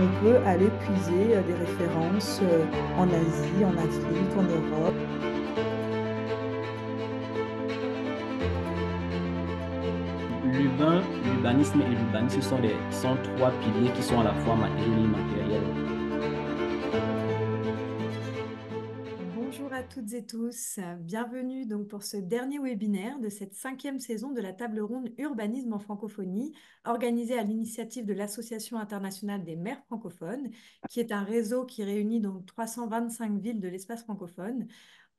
on peut aller puiser des références en Asie, en Afrique, en Europe. L'urbanisme et l'urbanisme sont trois piliers qui sont à la fois matériels et immatériels. Bonjour à toutes et tous, bienvenue donc pour ce dernier webinaire de cette 5e saison de la table ronde Urbanisme en francophonie, organisée à l'initiative de l'Association internationale des maires francophones, qui est un réseau qui réunit donc 325 villes de l'espace francophone,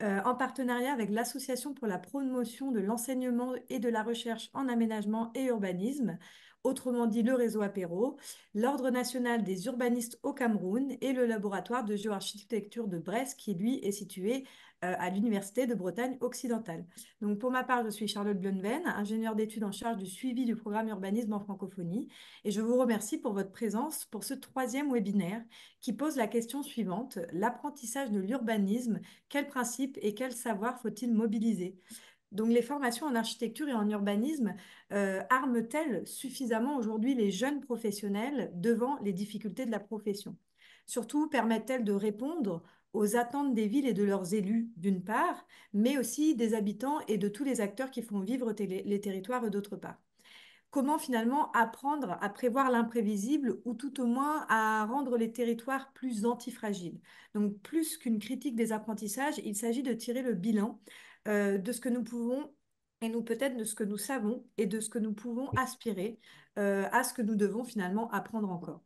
en partenariat avec l'Association pour la promotion de l'enseignement et de la recherche en aménagement et urbanisme, autrement dit le réseau Apéro, l'Ordre national des urbanistes au Cameroun et le laboratoire de géoarchitecture de Brest, qui lui est situé à l'Université de Bretagne occidentale. Donc pour ma part, je suis Charlotte Blunven, ingénieure d'études en charge du suivi du programme urbanisme en francophonie, et je vous remercie pour votre présence pour ce 3e webinaire qui pose la question suivante: l'apprentissage de l'urbanisme, quels principes et quels savoirs faut-il mobiliser? Donc, les formations en architecture et en urbanisme arment-elles suffisamment aujourd'hui les jeunes professionnels devant les difficultés de la profession? Surtout, permettent-elles de répondre aux attentes des villes et de leurs élus, d'une part, mais aussi des habitants et de tous les acteurs qui font vivre les territoires, d'autre part? Comment finalement apprendre à prévoir l'imprévisible ou tout au moins à rendre les territoires plus antifragiles? Donc, plus qu'une critique des apprentissages, il s'agit de tirer le bilan de ce que nous pouvons et nous peut-être de ce que nous savons et de ce que nous pouvons aspirer à ce que nous devons finalement apprendre encore.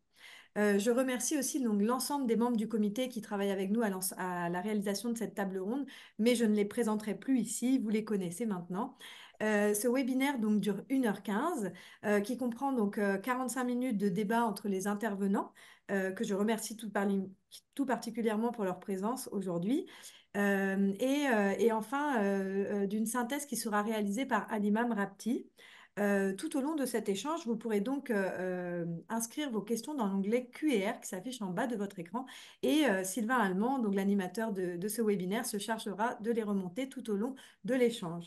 Je remercie aussi donc l'ensemble des membres du comité qui travaillent avec nous à la réalisation de cette table ronde, mais je ne les présenterai plus ici, vous les connaissez maintenant. Ce webinaire donc dure 1h15, qui comprend donc 45 minutes de débat entre les intervenants, que je remercie tout particulièrement pour leur présence aujourd'hui, et enfin d'une synthèse qui sera réalisée par Alimam Rapti. Tout au long de cet échange, vous pourrez donc inscrire vos questions dans l'onglet Q&R qui s'affiche en bas de votre écran, et Sylvain Allemand, donc l'animateur de ce webinaire, se chargera de les remonter tout au long de l'échange.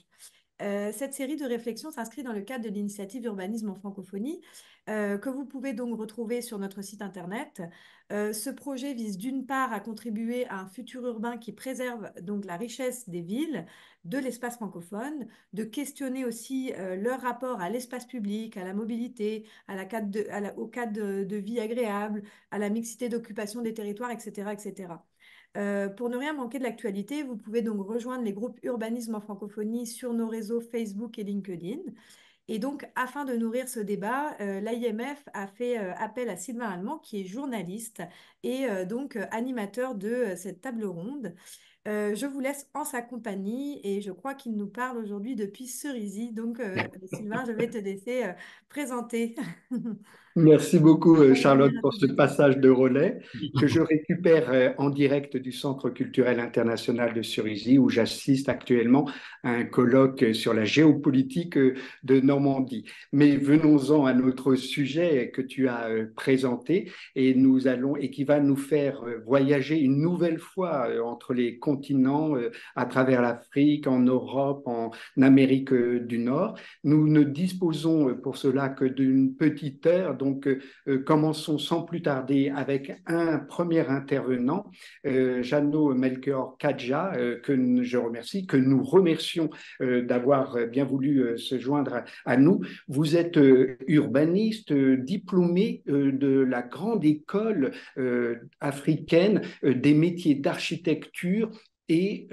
Cette série de réflexions s'inscrit dans le cadre de l'initiative Urbanisme en francophonie, que vous pouvez donc retrouver sur notre site internet. Ce projet vise d'une part à contribuer à un futur urbain qui préserve donc la richesse des villes, de l'espace francophone, de questionner aussi leur rapport à l'espace public, à la mobilité, au cadre de vie agréable, à la mixité d'occupation des territoires, etc., etc. Pour ne rien manquer de l'actualité, vous pouvez donc rejoindre les groupes Urbanisme en francophonie sur nos réseaux Facebook et LinkedIn. Et donc, afin de nourrir ce débat, l'AIMF a fait appel à Sylvain Allemand, qui est journaliste et donc animateur de cette table ronde. Je vous laisse en sa compagnie et je crois qu'il nous parle aujourd'hui depuis Cerisy. Donc, Sylvain, je vais te laisser présenter. Merci beaucoup, Bonne Charlotte, journée à pour toutes ce et tous. passage de relais que je récupère en direct du Centre culturel international de Cerisy, où j'assiste actuellement à un colloque sur la géopolitique de Normandie. Mais venons-en à notre sujet que tu as présenté et qui va nous faire voyager une nouvelle fois entre les continents, à travers l'Afrique, en Europe, en Amérique du Nord. Nous ne disposons pour cela que d'une petite heure, donc commençons sans plus tarder avec un premier intervenant, Jeannot Melchior Kadja, que je remercie, que nous remercions d'avoir bien voulu se joindre à nous. Vous êtes urbaniste, diplômé de la grande école africaine des métiers d'architecture et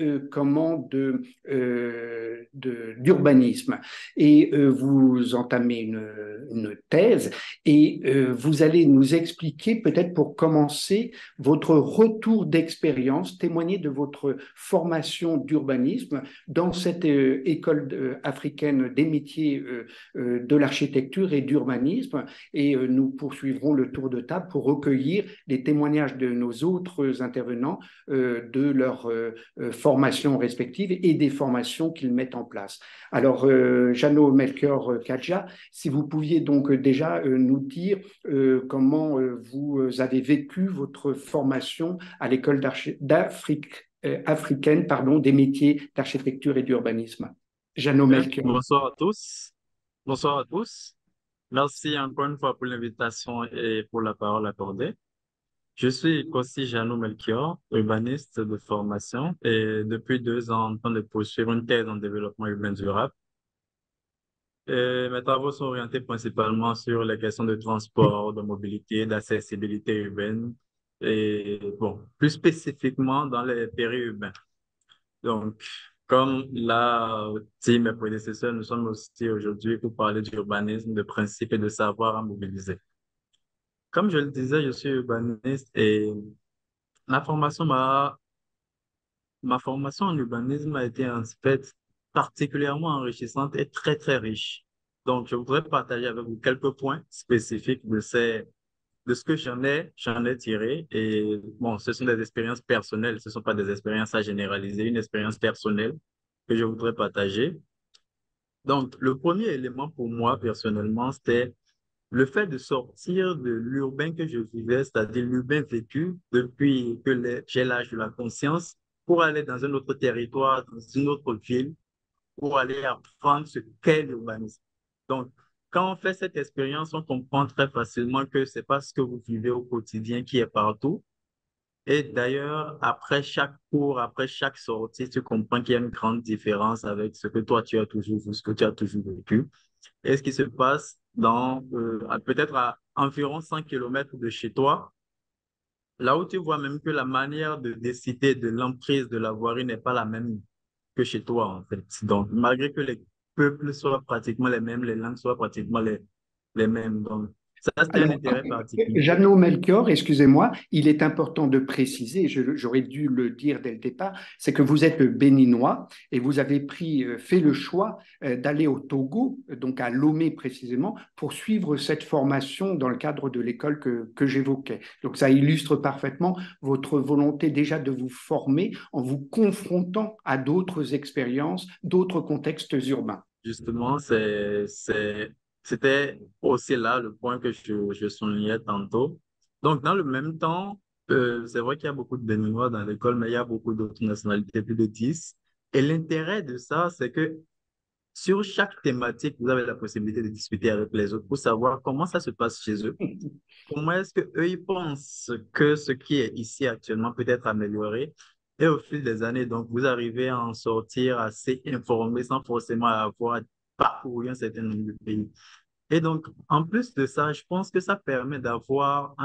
d'urbanisme. Et vous entamez une thèse et vous allez nous expliquer, peut-être pour commencer, votre retour d'expérience, témoigner de votre formation d'urbanisme dans cette école africaine des métiers de l'architecture et d'urbanisme. Et nous poursuivrons le tour de table pour recueillir les témoignages de nos autres intervenants de leur formations respectives et des formations qu'ils mettent en place. Alors, Jeannot Melchior Kadja, si vous pouviez donc déjà nous dire comment vous avez vécu votre formation à l'école africaine, des métiers d'architecture et d'urbanisme. Jeannot Ok. Melchior. Bonsoir à tous. Bonsoir à tous. Merci encore une fois pour l'invitation et pour la parole accordée. Je suis aussi Jeannot Melchior, urbaniste de formation et depuis 2 ans en train de poursuivre une thèse en développement urbain durable. Et mes travaux sont orientés principalement sur les questions de transport, de mobilité, d'accessibilité urbaine et bon, plus spécifiquement dans les périurbains. Donc, comme l'a dit mes prédécesseurs, nous sommes aussi aujourd'hui pour parler d'urbanisme, de principes et de savoir à mobiliser. Comme je le disais, je suis urbaniste et ma formation m'a Ma formation en urbanisme a été en fait particulièrement enrichissante et très, très riche. Donc, je voudrais partager avec vous quelques points spécifiques de ce que j'en ai tiré. Et bon, ce sont des expériences personnelles, ce ne sont pas des expériences à généraliser, une expérience personnelle que je voudrais partager. Donc, le premier élément pour moi, personnellement, c'était le fait de sortir de l'urbain que je vivais, c'est-à-dire l'urbain vécu depuis que j'ai l'âge de la conscience, pour aller dans un autre territoire, dans une autre ville, pour aller apprendre ce qu'est l'urbanisme. Donc, quand on fait cette expérience, on comprend très facilement que c'est pas ce que vous vivez au quotidien qui est partout. Et d'ailleurs, après chaque cours, après chaque sortie, tu comprends qu'il y a une grande différence avec ce que toi tu as toujours vu, ce que tu as toujours vécu. Et ce qui se passe peut-être à environ 100 kilomètres de chez toi, là où tu vois même que la manière de décider de l'emprise de la voirie n'est pas la même que chez toi, en fait. Donc, malgré que les peuples soient pratiquement les mêmes, les langues soient pratiquement les mêmes. Donc, ça, c'était un Alors, intérêt particulier. Jeannot Melchior, excusez-moi, il est important de préciser, j'aurais dû le dire dès le départ, c'est que vous êtes béninois et vous avez fait le choix d'aller au Togo, donc à Lomé précisément, pour suivre cette formation dans le cadre de l'école que j'évoquais. Donc ça illustre parfaitement votre volonté déjà de vous former en vous confrontant à d'autres expériences, d'autres contextes urbains. Justement, c'était aussi là le point que je soulignais tantôt. Donc, dans le même temps, c'est vrai qu'il y a beaucoup de Béninois dans l'école, mais il y a beaucoup d'autres nationalités, plus de 10. Et l'intérêt de ça, c'est que sur chaque thématique, vous avez la possibilité de discuter avec les autres pour savoir comment ça se passe chez eux. Comment est-ce que eux ils pensent que ce qui est ici actuellement peut être amélioré? Et au fil des années, donc, vous arrivez à en sortir assez informé sans forcément avoir parcouru un certain nombre de pays. Et donc, en plus de ça, je pense que ça permet d'avoir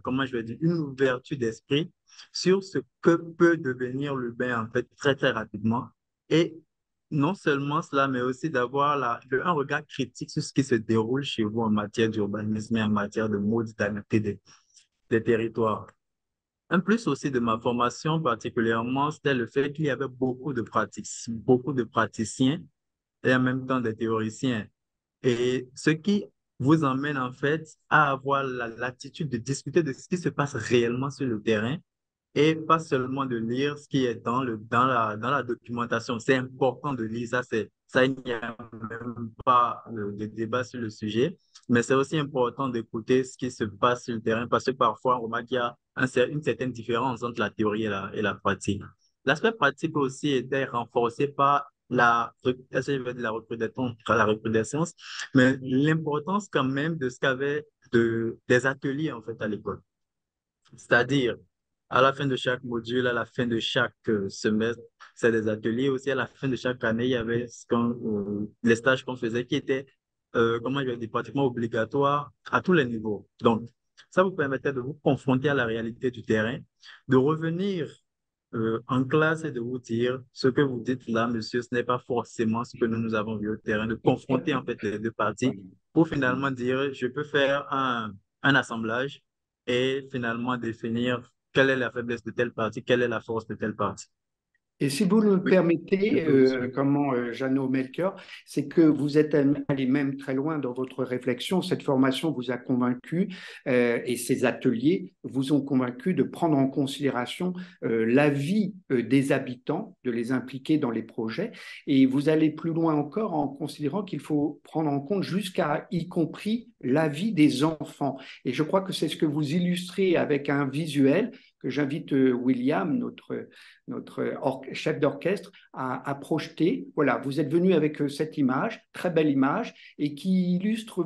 comment je vais dire, une ouverture d'esprit sur ce que peut devenir le bain, en fait, très, très rapidement. Et non seulement cela, mais aussi d'avoir un regard critique sur ce qui se déroule chez vous en matière d'urbanisme et en matière de modernité des territoires. Un plus aussi de ma formation particulièrement, c'était le fait qu'il y avait beaucoup de praticiens et en même temps des théoriciens. Et ce qui vous emmène en fait à avoir la latitude de discuter de ce qui se passe réellement sur le terrain et pas seulement de lire ce qui est dans la documentation. C'est important de lire ça, ça, il n'y a même pas de débat sur le sujet, mais c'est aussi important d'écouter ce qui se passe sur le terrain parce que parfois on remarque qu'il y a une certaine différence entre la théorie et la pratique. L'aspect pratique aussi était renforcé par la recrudescence, mais l'importance quand même de ce qu'avait des ateliers en fait à l'école. C'est-à-dire, à la fin de chaque module, à la fin de chaque semestre, c'est des ateliers aussi. À la fin de chaque année, il y avait les stages qu'on faisait qui étaient, comment je vais dire, pratiquement obligatoires à tous les niveaux. Donc, ça vous permettait de vous confronter à la réalité du terrain, de revenir en classe et de vous dire ce que vous dites là, monsieur, ce n'est pas forcément ce que nous avons vu au terrain, de confronter en fait les deux parties pour finalement dire, je peux faire un assemblage et finalement définir quelle est la faiblesse de telle partie, quelle est la force de telle partie. Et si vous le Oui, je permettez, peux vous suivre. Jeannot Melchior, c'est que vous êtes allé même très loin dans votre réflexion. Cette formation vous a convaincu et ces ateliers vous ont convaincu de prendre en considération l'avis des habitants, de les impliquer dans les projets. Et vous allez plus loin encore en considérant qu'il faut prendre en compte jusqu'à y compris l'avis des enfants. Et je crois que c'est ce que vous illustrez avec un visuel que j'invite William, notre chef d'orchestre, à projeter. Voilà, vous êtes venu avec cette image, très belle image, et qui illustre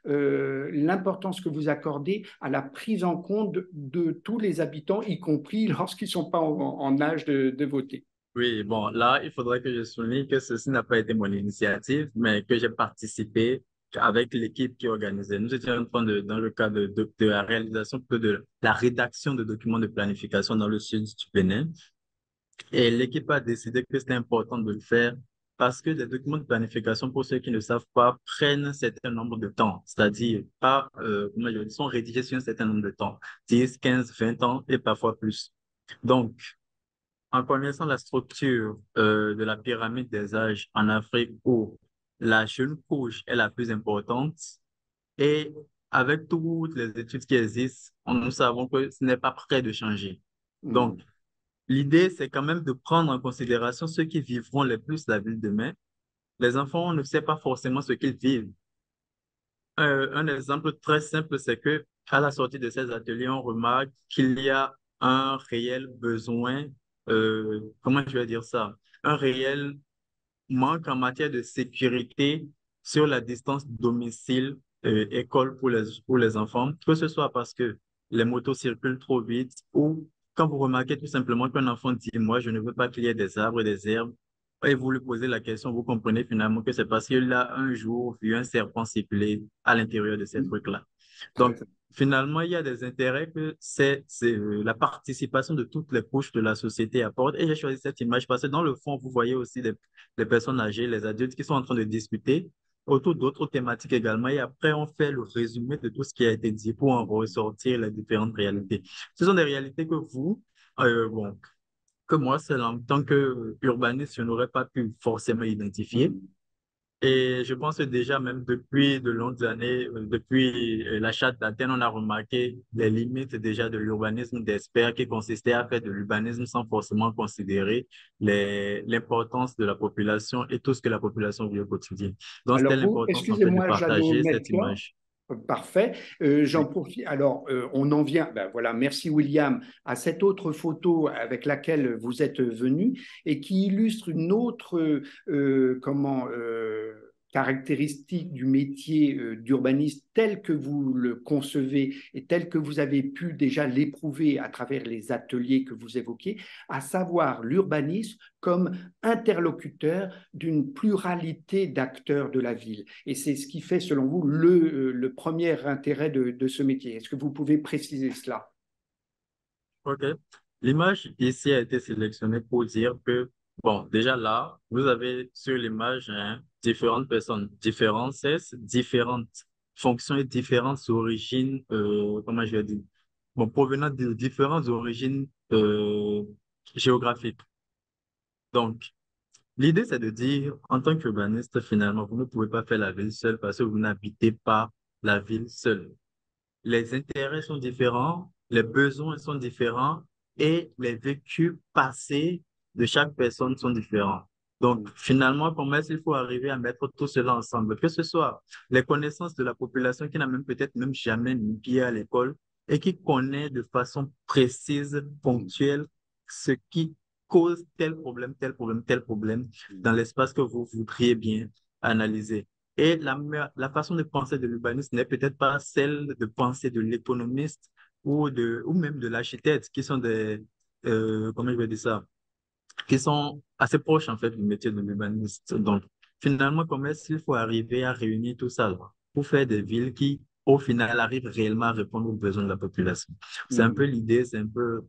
l'importance que vous accordez à la prise en compte de tous les habitants, y compris lorsqu'ils ne sont pas en âge de voter. Oui, bon, là, il faudrait que je souligne que ceci n'a pas été mon initiative, mais que j'ai participé avec l'équipe qui organisait. Nous étions en train dans le cadre de la réalisation, plutôt de la rédaction de documents de planification dans le sud du Bénin. Et l'équipe a décidé que c'était important de le faire parce que les documents de planification, pour ceux qui ne savent pas, prennent un certain nombre de temps. C'est-à-dire, comment je dis, sont rédigés sur un certain nombre de temps, 10, 15, 20 ans et parfois plus. Donc, en connaissant la structure de la pyramide des âges en Afrique où la jeune couche est la plus importante et avec toutes les études qui existent, nous savons que ce n'est pas prêt de changer. Donc, l'idée, c'est quand même de prendre en considération ceux qui vivront le plus la vie de demain. Les enfants, on ne sait pas forcément ce qu'ils vivent. Un exemple très simple, c'est que à la sortie de ces ateliers, on remarque qu'il y a un réel besoin, comment je vais dire ça, un réel manque en matière de sécurité sur la distance domicile-école pour les enfants, que ce soit parce que les motos circulent trop vite ou quand vous remarquez tout simplement qu'un enfant dit, moi, je ne veux pas qu'il y ait des arbres et des herbes, et vous lui posez la question, vous comprenez finalement que c'est parce qu'il a un jour vu un serpent siffler à l'intérieur de ces trucs-là. Donc, finalement, il y a des intérêts que la participation de toutes les couches de la société apporte. Et j'ai choisi cette image parce que dans le fond, vous voyez aussi les personnes âgées, les adultes qui sont en train de discuter autour d'autres thématiques également. Et après, on fait le résumé de tout ce qui a été dit pour en ressortir les différentes réalités. Ce sont des réalités que bon, que moi, seul en tant qu'urbaniste, je n'aurais pas pu forcément identifier. Et je pense que déjà, même depuis de longues années, depuis l'achat d'Athènes, on a remarqué les limites déjà de l'urbanisme d'experts qui consistait à faire de l'urbanisme sans forcément considérer l'importance de la population et tout ce que la population vit au quotidien. Donc, c'était Alors vous, l'importance en fait de excusez-moi, Jeannot partager cette Melchior. image. Parfait. J'en Oui. profite. Alors, on en vient. Ben voilà, merci William, à cette autre photo avec laquelle vous êtes venu et qui illustre une autre caractéristique du métier d'urbaniste tel que vous le concevez et tel que vous avez pu déjà l'éprouver à travers les ateliers que vous évoquez, à savoir l'urbanisme comme interlocuteur d'une pluralité d'acteurs de la ville. Et c'est ce qui fait, selon vous, le premier intérêt de ce métier. Est-ce que vous pouvez préciser cela? OK. L'image ici a été sélectionnée pour dire que, bon, déjà là, vous avez sur l'image différentes personnes, différents sexes, différentes fonctions et différentes origines, comment je vais dire, bon, provenant de différentes origines géographiques. Donc, l'idée, c'est de dire, en tant qu'urbaniste, finalement, vous ne pouvez pas faire la ville seule parce que vous n'habitez pas la ville seule. Les intérêts sont différents, les besoins sont différents et les vécus passés de chaque personne sont différents. Donc, finalement, comment est-ce qu'il faut arriver à mettre tout cela ensemble? Que ce soit les connaissances de la population qui n'a même peut-être même jamais mis pied à l'école et qui connaît de façon précise, ponctuelle, ce qui cause tel problème, tel problème, tel problème dans l'espace que vous voudriez bien analyser. Et la façon de penser de l'urbaniste n'est peut-être pas celle de penser de l'économiste ou même de l'architecte, qui sont comment je vais dire ça, qui sont assez proches en fait du métier de l'urbaniste. Donc, finalement, comment est-ce qu'il faut arriver à réunir tout ça pour faire des villes qui, au final, arrivent réellement à répondre aux besoins de la population? C'est un peu l'idée, c'est un peu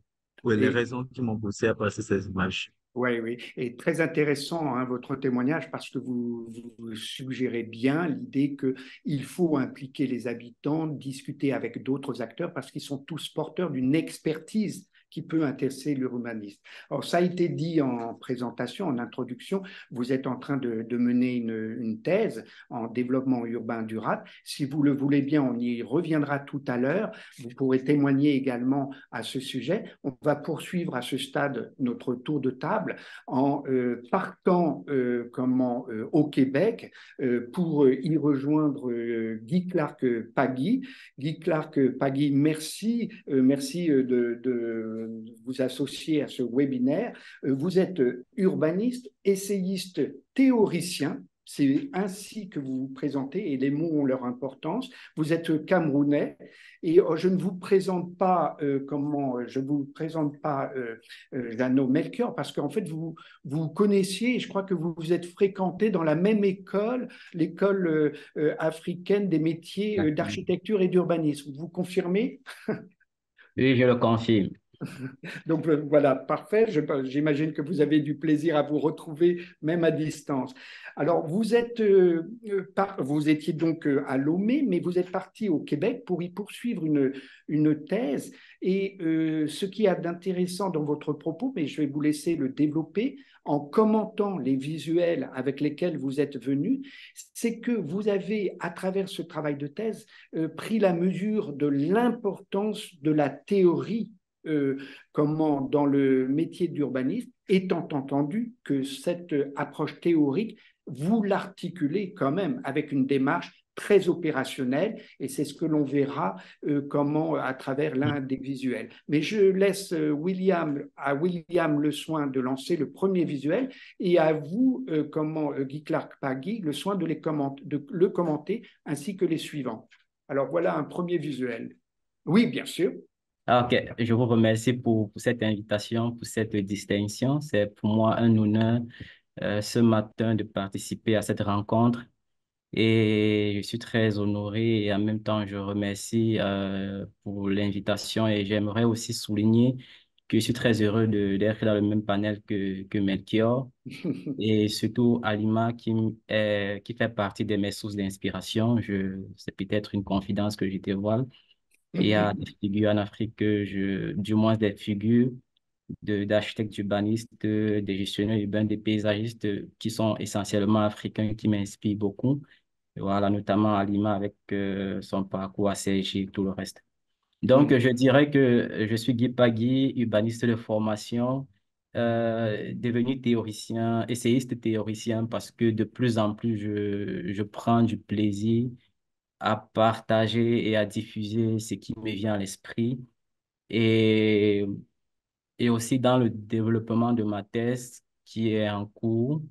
les Et, raisons qui m'ont poussé à passer ces images. oui, oui. Et très intéressant hein, votre témoignage parce que vous suggérez bien l'idée qu'il faut impliquer les habitants, discuter avec d'autres acteurs parce qu'ils sont tous porteurs d'une expertise qui peut intéresser l'urbaniste. Alors, ça a été dit en présentation, en introduction, vous êtes en train de mener une thèse en développement urbain durable. Si vous le voulez bien, on y reviendra tout à l'heure. Vous pourrez témoigner également à ce sujet. On va poursuivre à ce stade notre tour de table en partant au Québec pour y rejoindre Guy Clark Pagui. Guy Clark Pagui, merci de vous associer à ce webinaire. Vous êtes urbaniste, essayiste, théoricien. C'est ainsi que vous vous présentez et les mots ont leur importance. Vous êtes camerounais et je ne vous présente pas Jeannot Melchior parce qu'en fait vous connaissiez et je crois que vous vous êtes fréquentés dans la même école, l'école africaine des métiers d'architecture et d'urbanisme. Vous confirmez? Oui, je le confirme. Donc voilà, parfait. J'imagine que vous avez du plaisir à vous retrouver même à distance. Alors vous étiez donc à Lomé, mais vous êtes parti au Québec pour y poursuivre une thèse. Et ce qui y a d'intéressant dans votre propos, mais je vais vous laisser le développer en commentant les visuels avec lesquels vous êtes venu, c'est que vous avez, à travers ce travail de thèse, pris la mesure de l'importance de la théorie dans le métier d'urbanisme, étant entendu que cette approche théorique, vous l'articulez quand même avec une démarche très opérationnelle, et c'est ce que l'on verra à travers l'un des visuels. Mais je laisse William le soin de lancer le premier visuel, et à vous, Guy Clark Pagui, le soin de le commenter, ainsi que les suivants. Alors voilà un premier visuel. Oui, bien sûr. Ok, je vous remercie pour cette invitation, pour cette distinction. C'est pour moi un honneur ce matin de participer à cette rencontre et je suis très honoré et en même temps je remercie pour l'invitation et j'aimerais aussi souligner que je suis très heureux d'être dans le même panel que Melchior et surtout Alima qui fait partie de mes sources d'inspiration. C'est peut-être une confidence que je dévoile. Il y a des figures en Afrique du moins des figures d'architectes urbanistes, des gestionnaires urbains, des paysagistes qui sont essentiellement africains, qui m'inspirent beaucoup. Et voilà, notamment Alima avec son parcours à CSG et tout le reste. Donc, je dirais que je suis Guy Pagui, urbaniste de formation, devenu théoricien, essayiste théoricien, parce que de plus en plus, je prends du plaisir à partager et à diffuser ce qui me vient à l'esprit. Et, et aussi dans le développement de ma thèse qui est en cours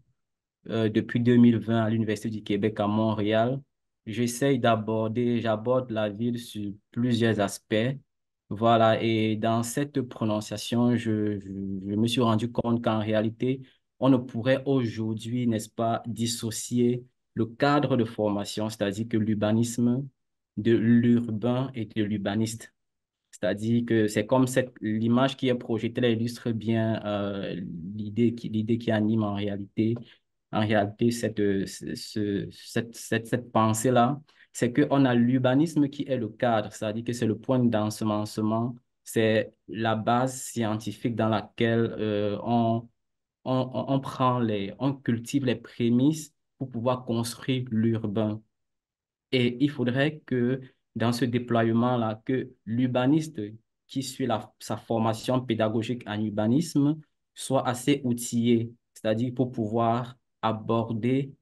depuis 2020 à l'Université du Québec à Montréal. J'aborde la ville sur plusieurs aspects. Voilà, et dans cette prononciation, je me suis rendu compte qu'en réalité, on ne pourrait aujourd'hui, n'est-ce pas, dissocier le cadre de formation, c'est-à-dire que l'urbanisme, de l'urbain et de l'urbaniste. C'est-à-dire que c'est comme l'image qui est projetée, elle illustre bien l'idée qui anime en réalité cette pensée-là, c'est qu'on a l'urbanisme qui est le cadre, c'est-à-dire que c'est le point d'ensemencement, c'est la base scientifique dans laquelle on cultive les prémices pour pouvoir construire l'urbain. Et il faudrait que dans ce déploiement-là, que l'urbaniste qui suit sa formation pédagogique en urbanisme soit assez outillé, c'est-à-dire pour pouvoir aborder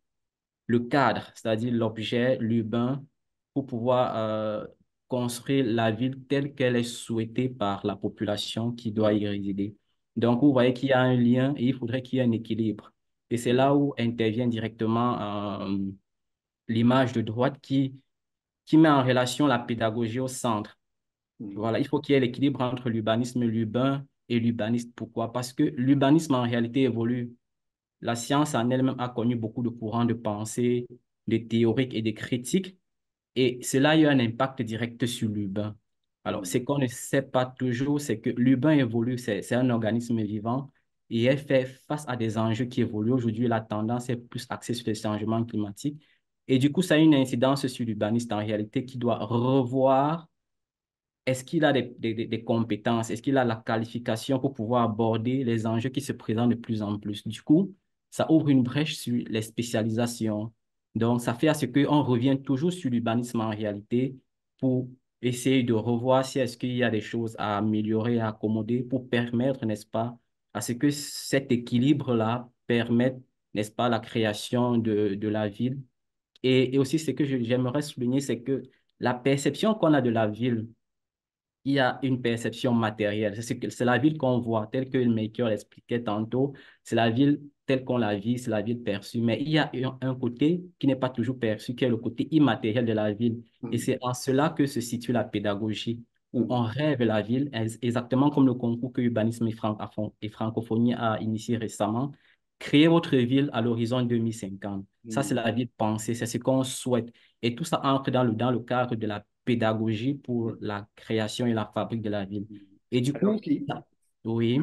le cadre, c'est-à-dire l'objet, l'urbain, pour pouvoir construire la ville telle qu'elle est souhaitée par la population qui doit y résider. Donc, vous voyez qu'il y a un lien et il faudrait qu'il y ait un équilibre. Et c'est là où intervient directement l'image de droite qui met en relation la pédagogie au centre. Voilà, il faut qu'il y ait l'équilibre entre l'urbanisme l'urbain et l'urbaniste. Pourquoi? Parce que l'urbanisme en réalité évolue. La science en elle-même a connu beaucoup de courants de pensée, de théoriques et de critiques, et cela a eu un impact direct sur l'urbain. Alors, ce qu'on ne sait pas toujours, c'est que l'urbain évolue, c'est un organisme vivant, et elle fait face à des enjeux qui évoluent. Aujourd'hui, la tendance est plus axée sur les changements climatiques, et du coup, ça a une incidence sur l'urbaniste en réalité qui doit revoir est-ce qu'il a des compétences? Est-ce qu'il a la qualification pour pouvoir aborder les enjeux qui se présentent de plus en plus? Du coup, ça ouvre une brèche sur les spécialisations. Donc, ça fait à ce qu'on revient toujours sur l'urbanisme en réalité pour essayer de revoir si est-ce qu'il y a des choses à améliorer, à accommoder pour permettre, n'est-ce pas, à ce que cet équilibre-là permette, n'est-ce pas, la création de la ville. Et aussi, ce que j'aimerais souligner, c'est que la perception qu'on a de la ville, il y a une perception matérielle. C'est la ville qu'on voit, telle que le maker l'expliquait tantôt. C'est la ville telle qu'on la vit, c'est la ville perçue. Mais il y a un côté qui n'est pas toujours perçu, qui est le côté immatériel de la ville. Et Mm, c'est en cela que se situe la pédagogie, où on mm, rêve la ville, exactement comme le concours que Urbanisme et Francophonie a initié récemment. Créer votre ville à l'horizon 2050. Ça, c'est mm, la ville pensée, c'est ce qu'on souhaite. Et tout ça entre dans le cadre de la pédagogie pour mm, la création et la fabrique de la ville. mm. Et du Alors, coup, oui,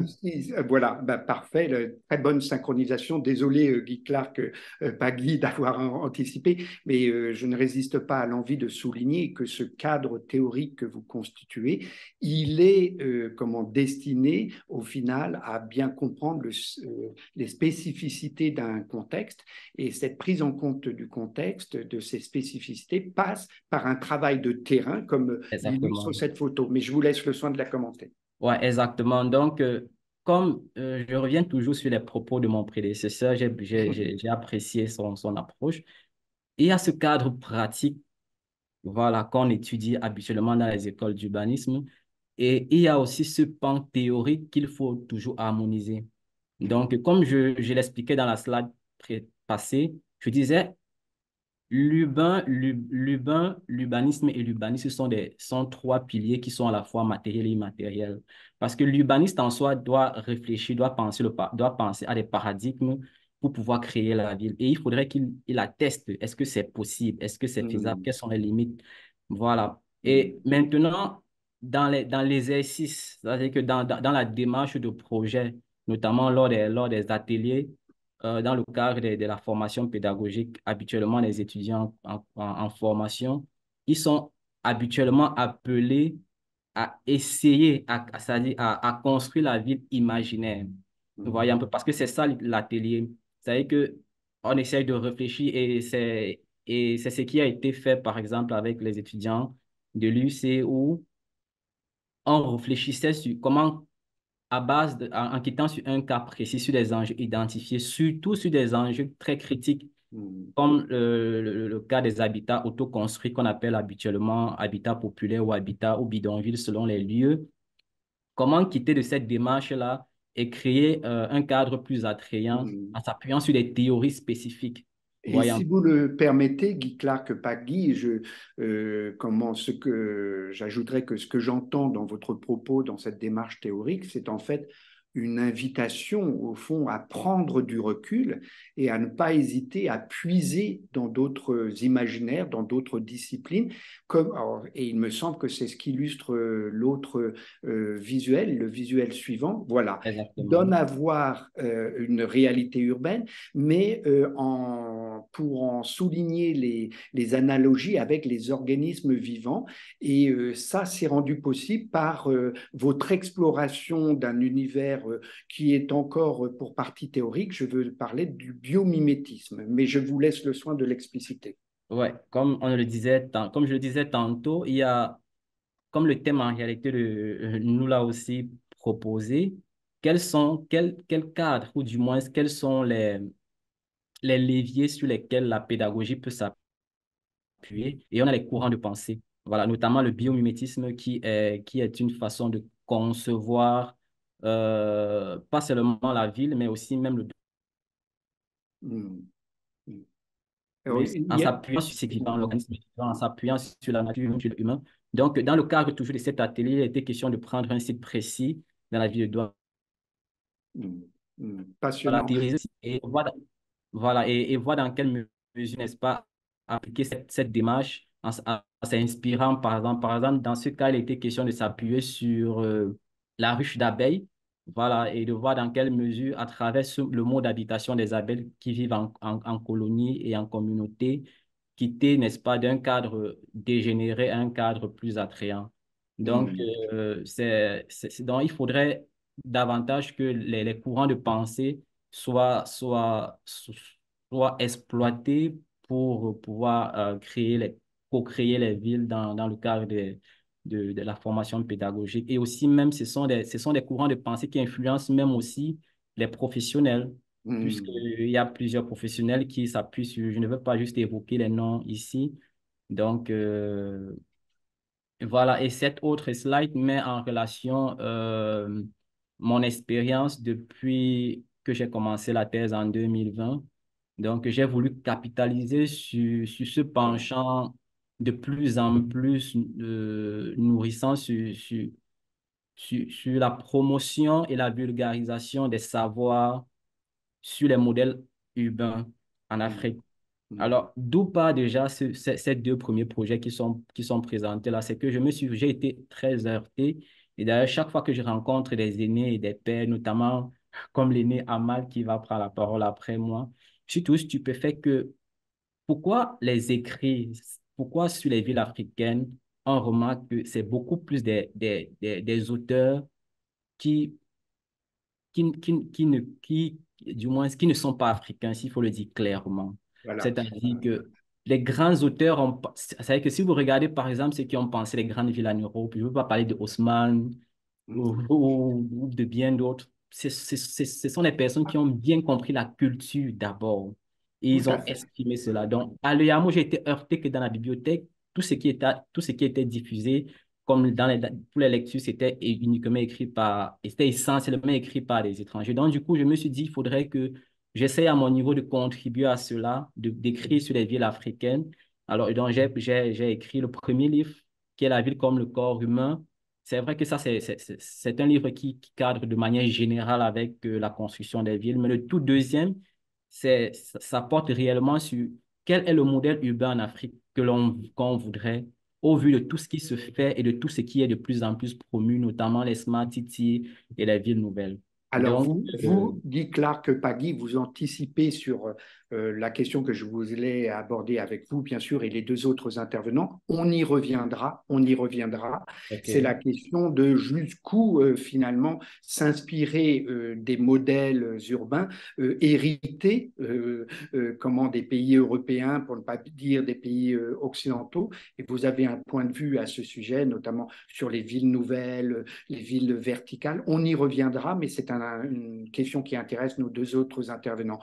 voilà, bah, parfait, très bonne synchronisation. Désolé, Guy Clark, pas Guy, d'avoir anticipé, mais je ne résiste pas à l'envie de souligner que ce cadre théorique que vous constituez, il est comment destiné au final à bien comprendre les spécificités d'un contexte, et cette prise en compte du contexte, de ces spécificités, passe par un travail de terrain, comme l'illustre exactement. cette photo. Mais je vous laisse le soin de la commenter. Ouais, exactement. Donc, comme je reviens toujours sur les propos de mon prédécesseur, j'ai apprécié son approche. Il y a ce cadre pratique, voilà, qu'on étudie habituellement dans les écoles d'urbanisme. Et il y a aussi ce pan théorique qu'il faut toujours harmoniser. Donc, comme je l'expliquais dans la slide passée, je disais, l'urbanisme et l'urbanisme sont trois piliers qui sont à la fois matériels et immatériels. Parce que l'urbaniste en soi doit réfléchir, doit penser à des paradigmes pour pouvoir créer la ville. Et il faudrait qu'il atteste, est-ce que c'est possible? Est-ce que c'est faisable? Mm, Quelles sont les limites? Voilà. mm. Et maintenant, dans l'exercice, c'est-à-dire que dans la démarche de projet, notamment lors des ateliers, dans le cadre de la formation pédagogique, habituellement, les étudiants en formation, ils sont habituellement appelés à essayer, c'est-à-dire à construire la ville imaginaire. Vous voyez un peu, parce que c'est ça l'atelier. C'est-à-dire que on essaye de réfléchir et c'est ce qui a été fait, par exemple, avec les étudiants de l'UC où on réfléchissait sur comment en quittant sur un cas précis, sur des enjeux identifiés, surtout sur des enjeux très critiques, Mm. comme le cas des habitats autoconstruits qu'on appelle habituellement habitat populaire ou habitat ou bidonville selon les lieux. Comment quitter de cette démarche-là et créer un cadre plus attrayant Mm. en s'appuyant sur des théories spécifiques. Et si Voyons. vous le permettez, Guy Clark, pas Guy, ce que j'ajouterais que ce que j'entends dans votre propos, dans cette démarche théorique, c'est en fait une invitation, au fond, à prendre du recul et à ne pas hésiter à puiser dans d'autres imaginaires, dans d'autres disciplines. Et il me semble que c'est ce qu'illustre l'autre visuel, le visuel suivant. Voilà, donne Exactement. à voir une réalité urbaine mais pour en souligner les analogies avec les organismes vivants. Et ça, c'est rendu possible par votre exploration d'un univers qui est encore pour partie théorique. Je veux parler du biomimétisme, mais je vous laisse le soin de l'expliciter. Ouais, comme je le disais tantôt, il y a comme le thème en réalité nous l'a aussi proposé, quel cadre, ou du moins, quels sont les leviers sur lesquels la pédagogie peut s'appuyer? Et on a les courants de pensée. Voilà, notamment le biomimétisme qui est une façon de concevoir pas seulement la ville, mais aussi même le Mm. Mm. Alors, mais en s'appuyant sur ces vivants, l'organisme vivant, en s'appuyant sur la nature, sur l'humain. Donc, dans le cadre toujours de cet atelier, il a été question de prendre un site précis dans la ville de Douala, Mm. Mm. voilà, Passionnant. théoriser et voir, voilà, et voir dans quelle mesure, n'est-ce pas, appliquer cette démarche en s'inspirant, par exemple, dans ce cas, il était question de s'appuyer sur la ruche d'abeilles, voilà, et de voir dans quelle mesure, à travers le mode d'habitation des abeilles qui vivent en colonie et en communauté, quitter, n'est-ce pas, d'un cadre dégénéré à un cadre plus attrayant. Donc, Mhm. donc, il faudrait davantage que les courants de pensée soient exploités pour pouvoir co-créer les villes dans le cadre de la formation pédagogique. Et aussi, même, ce sont des courants de pensée qui influencent même aussi les professionnels, Mhm. puisqu'il y a plusieurs professionnels qui s'appuient sur, je ne veux pas juste évoquer les noms ici. Donc, voilà, et cette autre slide met en relation mon expérience depuis que j'ai commencé la thèse en 2020. Donc, j'ai voulu capitaliser sur ce penchant de plus en plus nourrissant sur la promotion et la vulgarisation des savoirs sur les modèles urbains en Mhm. Afrique. Mhm. Alors, d'où part déjà ces deux premiers projets qui sont présentés là, c'est que j'ai été très heurté. Et d'ailleurs, chaque fois que je rencontre des aînés et des pères, notamment comme l'aîné Amal qui va prendre la parole après moi, je suis tout stupéfait que pourquoi les écrits, pourquoi sur les villes africaines, on remarque que c'est beaucoup plus des auteurs qui du moins, qui ne sont pas africains, s'il faut le dire clairement. Voilà. C'est-à-dire que les grands auteurs c'est-à-dire que si vous regardez, par exemple, ceux qui ont pensé les grandes villes en Europe, je ne veux pas parler de Haussmann Mhm. ou de bien d'autres. Ce sont des personnes qui ont bien compris la culture d'abord. Et Tout ils à ont fait. exprimé cela. Donc, à l'EAMO, j'ai été heurté que dans la bibliothèque, tout ce qui était diffusé, comme pour les lectures, c'était uniquement écrit c'était essentiellement écrit par des étrangers. Donc, du coup, je me suis dit, il faudrait que j'essaie à mon niveau de contribuer à cela, d'écrire sur les villes africaines. Alors, donc, j'ai écrit le premier livre, qui est La ville comme le corps humain. C'est vrai que ça, c'est un livre qui cadre de manière générale avec la construction des villes. Mais le tout deuxième, ça porte réellement sur quel est le modèle urbain en Afrique qu'on voudrait, au vu de tout ce qui se fait et de tout ce qui est de plus en plus promu, notamment les smart cities et les villes nouvelles. Alors, Donc, vous, Guy Clark Paggy, vous anticipez sur la question que je voulais aborder avec vous, bien sûr, et les deux autres intervenants. On y reviendra, on y reviendra. C'est la OK. question de jusqu'où, finalement, s'inspirer des modèles urbains hérités, comment des pays européens, pour ne pas dire des pays occidentaux. Et vous avez un point de vue à ce sujet, notamment sur les villes nouvelles, les villes verticales. On y reviendra, mais c'est une question qui intéresse nos deux autres intervenants.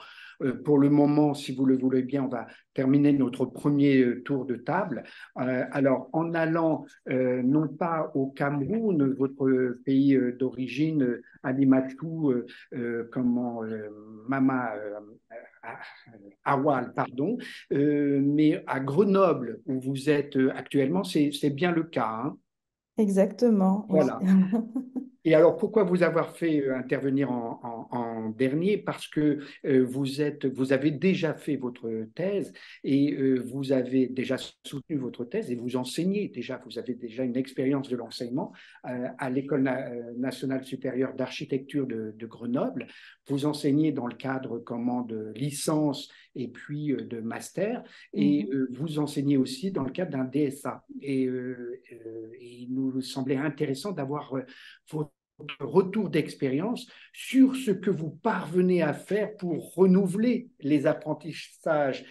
Pour le moment, si vous le voulez bien, on va terminer notre premier tour de table. Alors, en allant non pas au Cameroun, votre pays d'origine, Alimatou, comment, Mama Awal, pardon, mais à Grenoble, où vous êtes actuellement, c'est bien le cas, hein. Exactement, oui. Voilà. Et alors, pourquoi vous avoir fait intervenir en dernier? Parce que vous avez déjà fait votre thèse et vous avez déjà soutenu votre thèse et vous enseignez déjà, vous avez déjà une expérience de l'enseignement à l'École nationale supérieure d'architecture de Grenoble. Vous enseignez dans le cadre comment, de licence et puis de master et Mhm. vous enseignez aussi dans le cadre d'un DSA. Et il nous semblait intéressant d'avoir votre retour d'expérience sur ce que vous parvenez à faire pour renouveler les apprentissages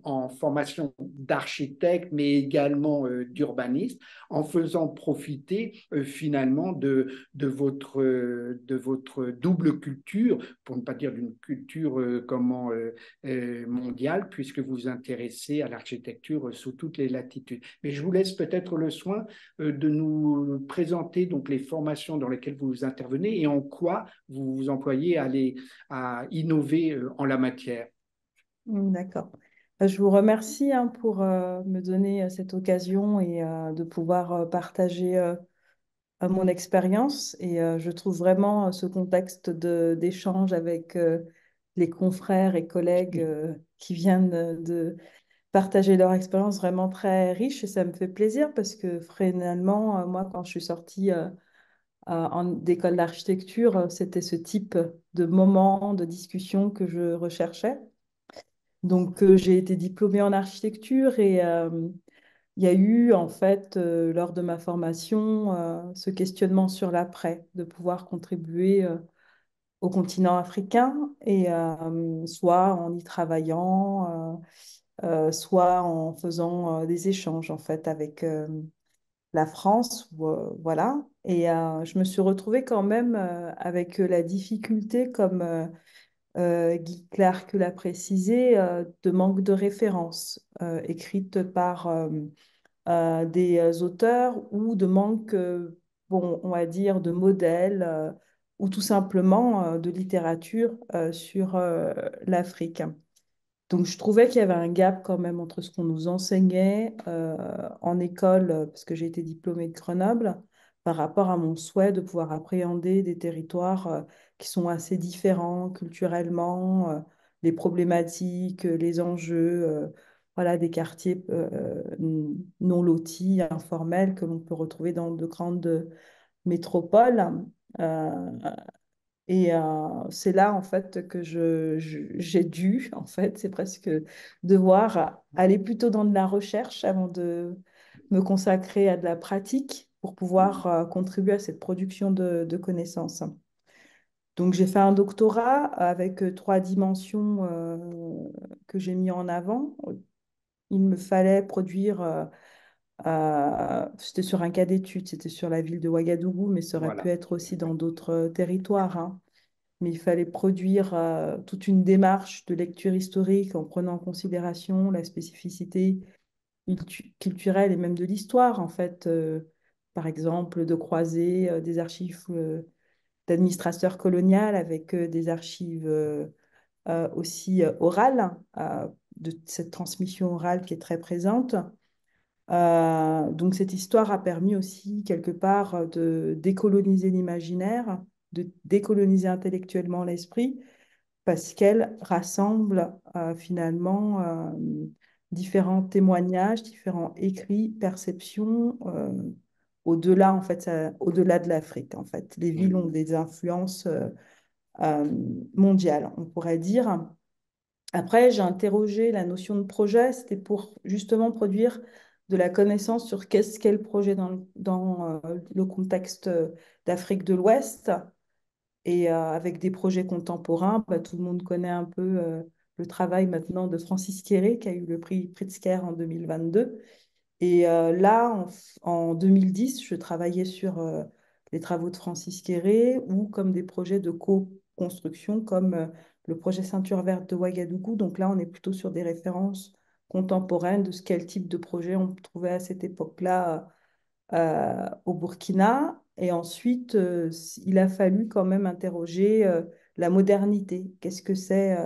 en formation d'architecte, mais également d'urbaniste, en faisant profiter finalement de votre double culture, pour ne pas dire d'une culture mondiale, puisque vous vous intéressez à l'architecture sous toutes les latitudes. Mais je vous laisse peut-être le soin de nous présenter donc les formations dans lesquelles vous intervenez et en quoi vous vous employez à innover en la matière. D'accord. Je vous remercie pour me donner cette occasion et de pouvoir partager mon expérience. Et je trouve vraiment ce contexte d'échange avec les confrères et collègues qui viennent de partager leur expérience vraiment très riche. Et ça me fait plaisir parce que finalement, moi, quand je suis sortie d'école d'architecture, c'était ce type de moment, de discussion que je recherchais. Donc, j'ai été diplômée en architecture et il y a eu, en fait, lors de ma formation, ce questionnement sur l'après, de pouvoir contribuer au continent africain, et soit en y travaillant, soit en faisant des échanges, en fait, avec la France, voilà. Et je me suis retrouvée quand même avec la difficulté, comme Guy Clark l'a précisé, de manque de références écrites par des auteurs, ou de manque, bon, on va dire, de modèles, ou tout simplement de littérature sur l'Afrique. Donc, je trouvais qu'il y avait un gap quand même entre ce qu'on nous enseignait en école, parce que j'ai été diplômée de Grenoble, par rapport à mon souhait de pouvoir appréhender des territoires qui sont assez différents culturellement, les problématiques, les enjeux, voilà, des quartiers non lotis, informels, que l'on peut retrouver dans de grandes métropoles. Euh, et c'est là, en fait, que j'ai dû, en fait, c'est presque devoir aller plutôt dans de la recherche avant de me consacrer à de la pratique pour pouvoir contribuer à cette production de connaissances. Donc, j'ai fait un doctorat avec trois dimensions que j'ai mis en avant. Il me fallait produire, c'était sur un cas d'étude, c'était sur la ville de Ouagadougou, mais ça aurait pu Voilà. être aussi dans d'autres territoires, hein. Mais il fallait produire toute une démarche de lecture historique en prenant en considération la spécificité culturelle et même de l'histoire, en fait. Par exemple, de croiser des archives d'administrateurs coloniaux avec des archives aussi orales, de cette transmission orale qui est très présente. Donc cette histoire a permis aussi quelque part de décoloniser l'imaginaire, de décoloniser intellectuellement l'esprit, parce qu'elle rassemble finalement différents témoignages, différents écrits, perceptions, au-delà, en fait, au-delà de l'Afrique, en fait. Les villes ont des influences euh, mondiales, on pourrait dire. Après, j'ai interrogé la notion de projet, c'était pour justement produire de la connaissance sur qu'est-ce qu'est le projet dans le contexte d'Afrique de l'Ouest. Et avec des projets contemporains, bah, tout le monde connaît un peu le travail maintenant de Francis Quéré, qui a eu le prix Pritzker en 2022. Et là, en 2010, je travaillais sur les travaux de Francis Quéré, ou comme des projets de co-construction, comme le projet Ceinture verte de Ouagadougou. Donc là, on est plutôt sur des références contemporaines de quel type de projet on trouvait à cette époque-là au Burkina. Et ensuite, il a fallu quand même interroger la modernité. Qu'est-ce que c'est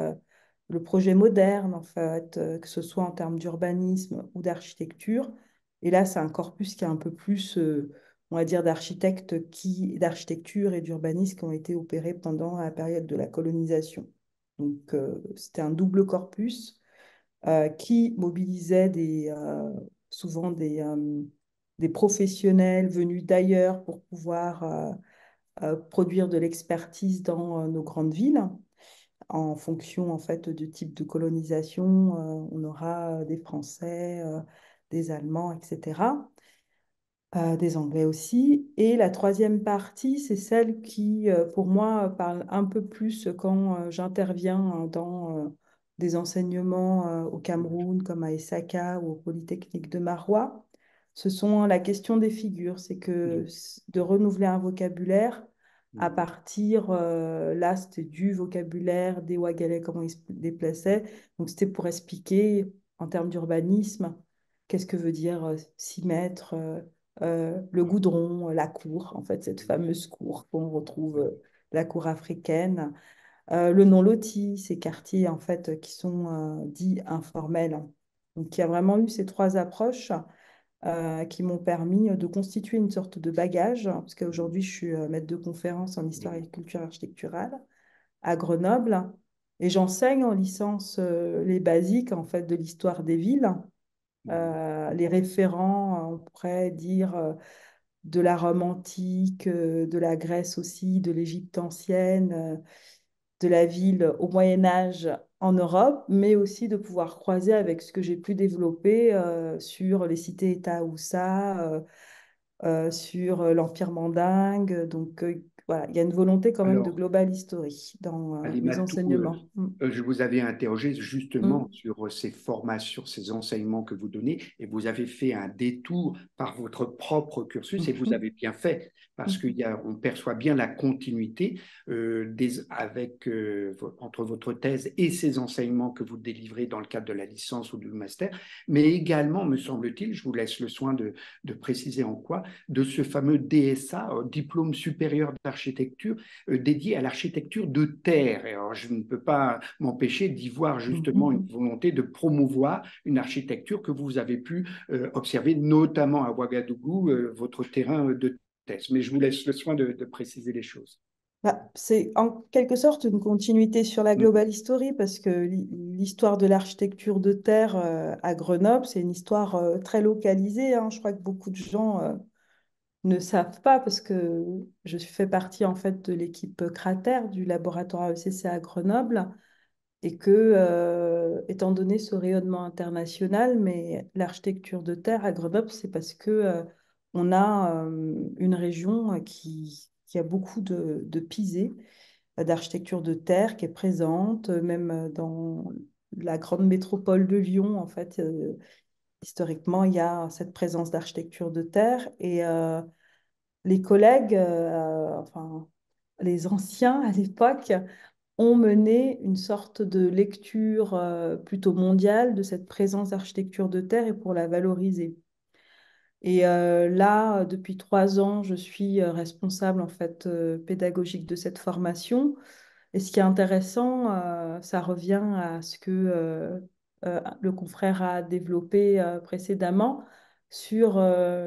le projet moderne, en fait, que ce soit en termes d'urbanisme ou d'architecture. Et là, c'est un corpus qui est un peu plus, on va dire, d'architecture et d'urbanisme qui ont été opérés pendant la période de la colonisation. Donc, c'était un double corpus qui mobilisait souvent des professionnels venus d'ailleurs pour pouvoir produire de l'expertise dans nos grandes villes. En fonction, en fait, du type de colonisation, on aura des Français, des Allemands, etc., des Anglais aussi. Et la troisième partie, c'est celle qui, pour moi, parle un peu plus quand j'interviens dans des enseignements au Cameroun, comme à Essaka ou au Polytechnique de Marois. Ce sont la question des figures, c'est que de renouveler un vocabulaire à partir, là, c'était du vocabulaire des Ouagalais, comment ils se déplaçaient. Donc, c'était pour expliquer, en termes d'urbanisme, qu'est-ce que veut dire 6 mètres, le goudron, la cour, en fait, cette fameuse cour qu'on retrouve, la cour africaine, le non-loti, ces quartiers, en fait, qui sont dits informels. Donc, il y a vraiment eu ces trois approches qui m'ont permis de constituer une sorte de bagage, parce qu'aujourd'hui, je suis maître de conférence en histoire et culture architecturale à Grenoble, et j'enseigne en licence les basiques, en fait, de l'histoire des villes, les référents, on pourrait dire, de la Rome antique, de la Grèce aussi, de l'Égypte ancienne, de la ville au Moyen Âge en Europe, mais aussi de pouvoir croiser avec ce que j'ai pu développer sur les cités-États Oussa, sur l'Empire mandingue. Donc voilà, il y a une volonté quand même de Alors, global history dans mes Alimatou, enseignements. Mm. je vous avais interrogé justement Mm. sur ces formations, sur ces enseignements que vous donnez, et vous avez fait un détour par votre propre cursus, et vous Mhm. avez bien fait, parce Mhm. qu'on perçoit bien la continuité entre votre thèse et ces enseignements que vous délivrez dans le cadre de la licence ou du master, mais également, me semble-t-il, je vous laisse le soin de préciser en quoi, de ce fameux DSA, Diplôme supérieur d'architecture, dédié à l'architecture de terre. Et alors, je ne peux pas m'empêcher d'y voir justement une Mhm. volonté de promouvoir une architecture que vous avez pu observer, notamment à Ouagadougou, votre terrain de thèse. Mais je vous laisse le soin de préciser les choses. Bah, c'est en quelque sorte une continuité sur la Mm. global history parce que l'histoire de l'architecture de terre à Grenoble, c'est une histoire très localisée, hein. Je crois que beaucoup de gens ne savent pas parce que je fais partie en fait de l'équipe Cratère du laboratoire ECC à Grenoble et que, étant donné ce rayonnement international, mais l'architecture de terre à Grenoble, c'est parce que on a une région qui a beaucoup de pisé d'architecture de terre qui est présente, même dans la grande métropole de Lyon, en fait. Historiquement, il y a cette présence d'architecture de terre et les collègues, enfin les anciens à l'époque, ont mené une sorte de lecture plutôt mondiale de cette présence d'architecture de terre et pour la valoriser. Et là, depuis 3 ans, je suis responsable en fait pédagogique de cette formation. Et ce qui est intéressant, ça revient à ce que le confrère a développé précédemment sur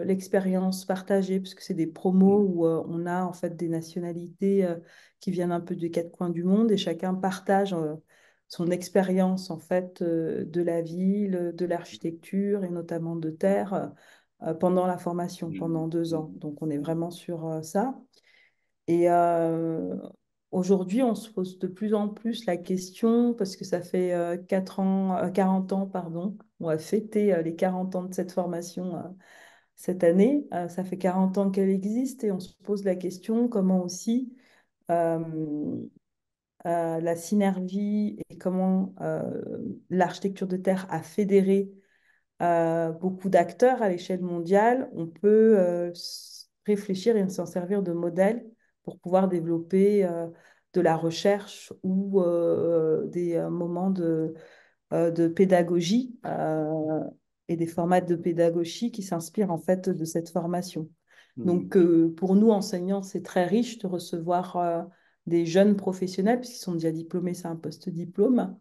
l'expérience partagée, puisque c'est des promos où on a en fait des nationalités qui viennent un peu des quatre coins du monde et chacun partage son expérience en fait de la ville, de l'architecture et notamment de terre pendant la formation, pendant 2 ans. Donc on est vraiment sur ça. Et aujourd'hui, on se pose de plus en plus la question, parce que ça fait 4 ans, 40 ans, pardon, on va fêter les 40 ans de cette formation cette année. Ça fait 40 ans qu'elle existe et on se pose la question comment aussi euh, la synergie et comment l'architecture de terre a fédéré beaucoup d'acteurs à l'échelle mondiale, on peut réfléchir et s'en servir de modèle pour pouvoir développer de la recherche ou des moments de pédagogie et des formats de pédagogie qui s'inspirent en fait de cette formation. Mm. Donc pour nous, enseignants, c'est très riche de recevoir des jeunes professionnels, puisqu'ils sont déjà diplômés, c'est un post-diplôme,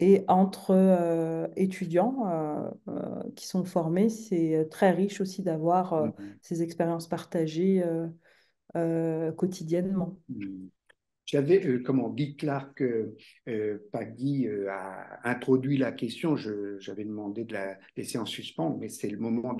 et entre étudiants qui sont formés, c'est très riche aussi d'avoir Mm. ces expériences partagées quotidiennement. Mm. J'avais, comment, Guy Clark, pas Guy, a introduit la question. J'avais demandé de la laisser en suspens, mais c'est le moment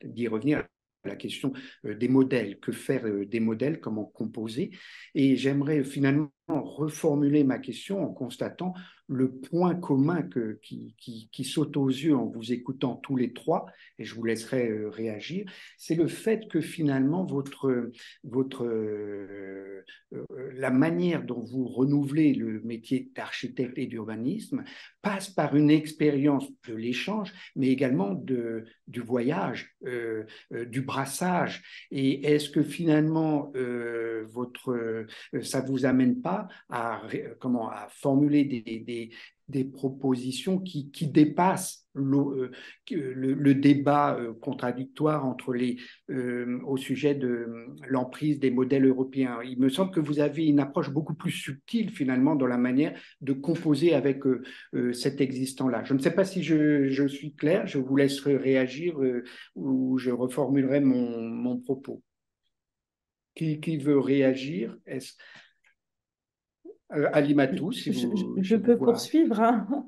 d'y revenir à la question des modèles. Que faire des modèles, comment composer? Et j'aimerais finalement reformuler ma question en constatant le point commun qui saute aux yeux en vous écoutant tous les trois, et je vous laisserai réagir, c'est le fait que finalement la manière dont vous renouvelez le métier d'architecte et d'urbanisme passe par une expérience de l'échange, mais également du voyage, du brassage. Et est-ce que finalement, ça ne vous amène pas à formuler des propositions qui dépassent le débat contradictoire au sujet de l'emprise des modèles européens. Il me semble que vous avez une approche beaucoup plus subtile finalement dans la manière de composer avec cet existant-là. Je ne sais pas si je suis clair, je vous laisserai réagir ou je reformulerai mon propos. Qui veut réagir? Est-ce Alimatou, Je je vous peux vois. poursuivre, hein.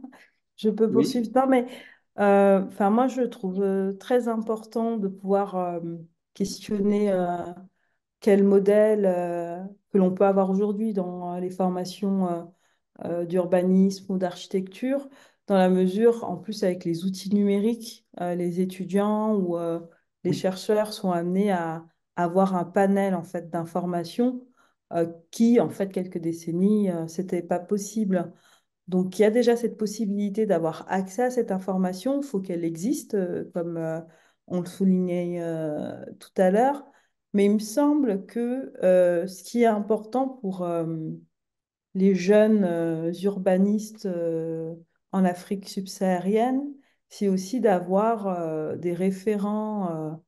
Je peux poursuivre. Oui. Non, mais enfin, moi, je trouve très important de pouvoir questionner quel modèle que l'on peut avoir aujourd'hui dans les formations d'urbanisme ou d'architecture, dans la mesure, en plus avec les outils numériques, les étudiants ou les Oui. chercheurs sont amenés à avoir un panel en fait d'informations qui, en fait, quelques décennies, c'était pas possible. Donc, il y a déjà cette possibilité d'avoir accès à cette information. Il faut qu'elle existe, comme on le soulignait tout à l'heure. Mais il me semble que ce qui est important pour les jeunes urbanistes en Afrique subsaharienne, c'est aussi d'avoir des référents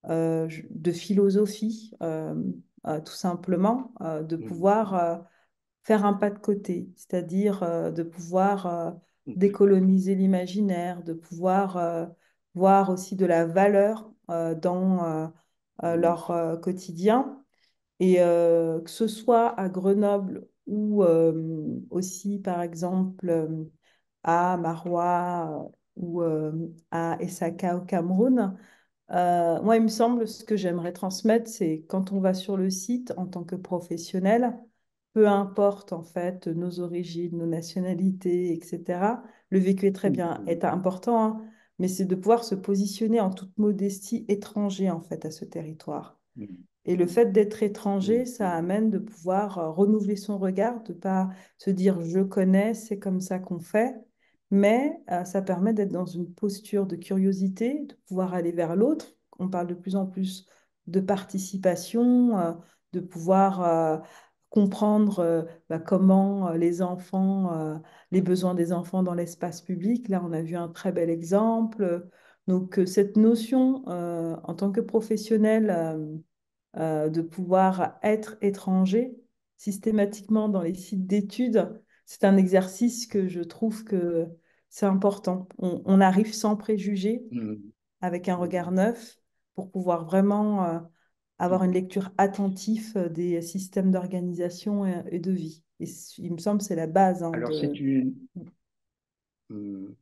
de philosophie, tout simplement, de pouvoir faire un pas de côté, c'est-à-dire de pouvoir décoloniser l'imaginaire, de pouvoir voir aussi de la valeur dans leur quotidien. Et que ce soit à Grenoble ou aussi, par exemple, à Maroua ou à Essaka au Cameroun, moi, il me semble, ce que j'aimerais transmettre, c'est quand on va sur le site en tant que professionnel, peu importe en fait nos origines, nos nationalités, etc. Le vécu est très bien, est important, hein, mais c'est de pouvoir se positionner en toute modestie étranger en fait à ce territoire. Et le fait d'être étranger, ça amène de pouvoir renouveler son regard, de ne pas se dire je connais, c'est comme ça qu'on fait, mais ça permet d'être dans une posture de curiosité, de pouvoir aller vers l'autre. On parle de plus en plus de participation, de pouvoir comprendre comment les enfants, les besoins des enfants dans l'espace public. Là, on a vu un très bel exemple. Donc, cette notion en tant que professionnel, de pouvoir être étranger systématiquement dans les sites d'études, c'est un exercice que je trouve que c'est important. On arrive sans préjugés, avec un regard neuf, pour pouvoir vraiment avoir une lecture attentive des systèmes d'organisation et de vie. Et il me semble que c'est la base hein, Alors, de... hum,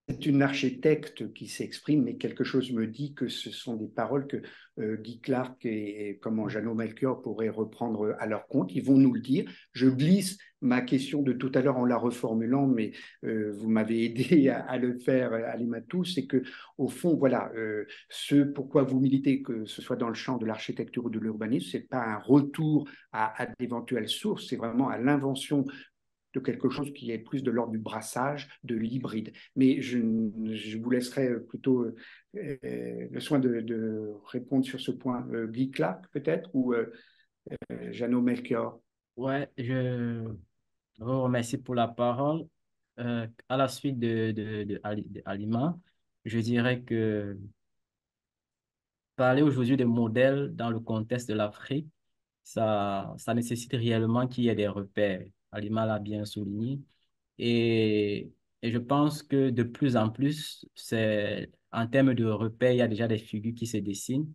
c'est une architecte qui s'exprime, mais quelque chose me dit que ce sont des paroles que Guy Clark et comment Jeannot Melchior pourraient reprendre à leur compte. Ils vont nous le dire. Je glisse ma question de tout à l'heure en la reformulant, mais vous m'avez aidé à le faire, Alimatou. C'est que, au fond, voilà, ce pourquoi vous militez, que ce soit dans le champ de l'architecture ou de l'urbanisme, c'est pas un retour à d'éventuelles sources, c'est vraiment à l'invention de quelque chose qui est plus de l'ordre du brassage, de l'hybride. Mais je vous laisserai plutôt le soin de répondre sur ce point. Guy Clark, peut-être, ou Jeannot Melchior. Ouais, je vous remercie pour la parole. À la suite de Alima, je dirais que parler aujourd'hui de modèles dans le contexte de l'Afrique, ça nécessite réellement qu'il y ait des repères. Alima l'a bien souligné. Et, et je pense que de plus en plus, en termes de repères, il y a déjà des figures qui se dessinent.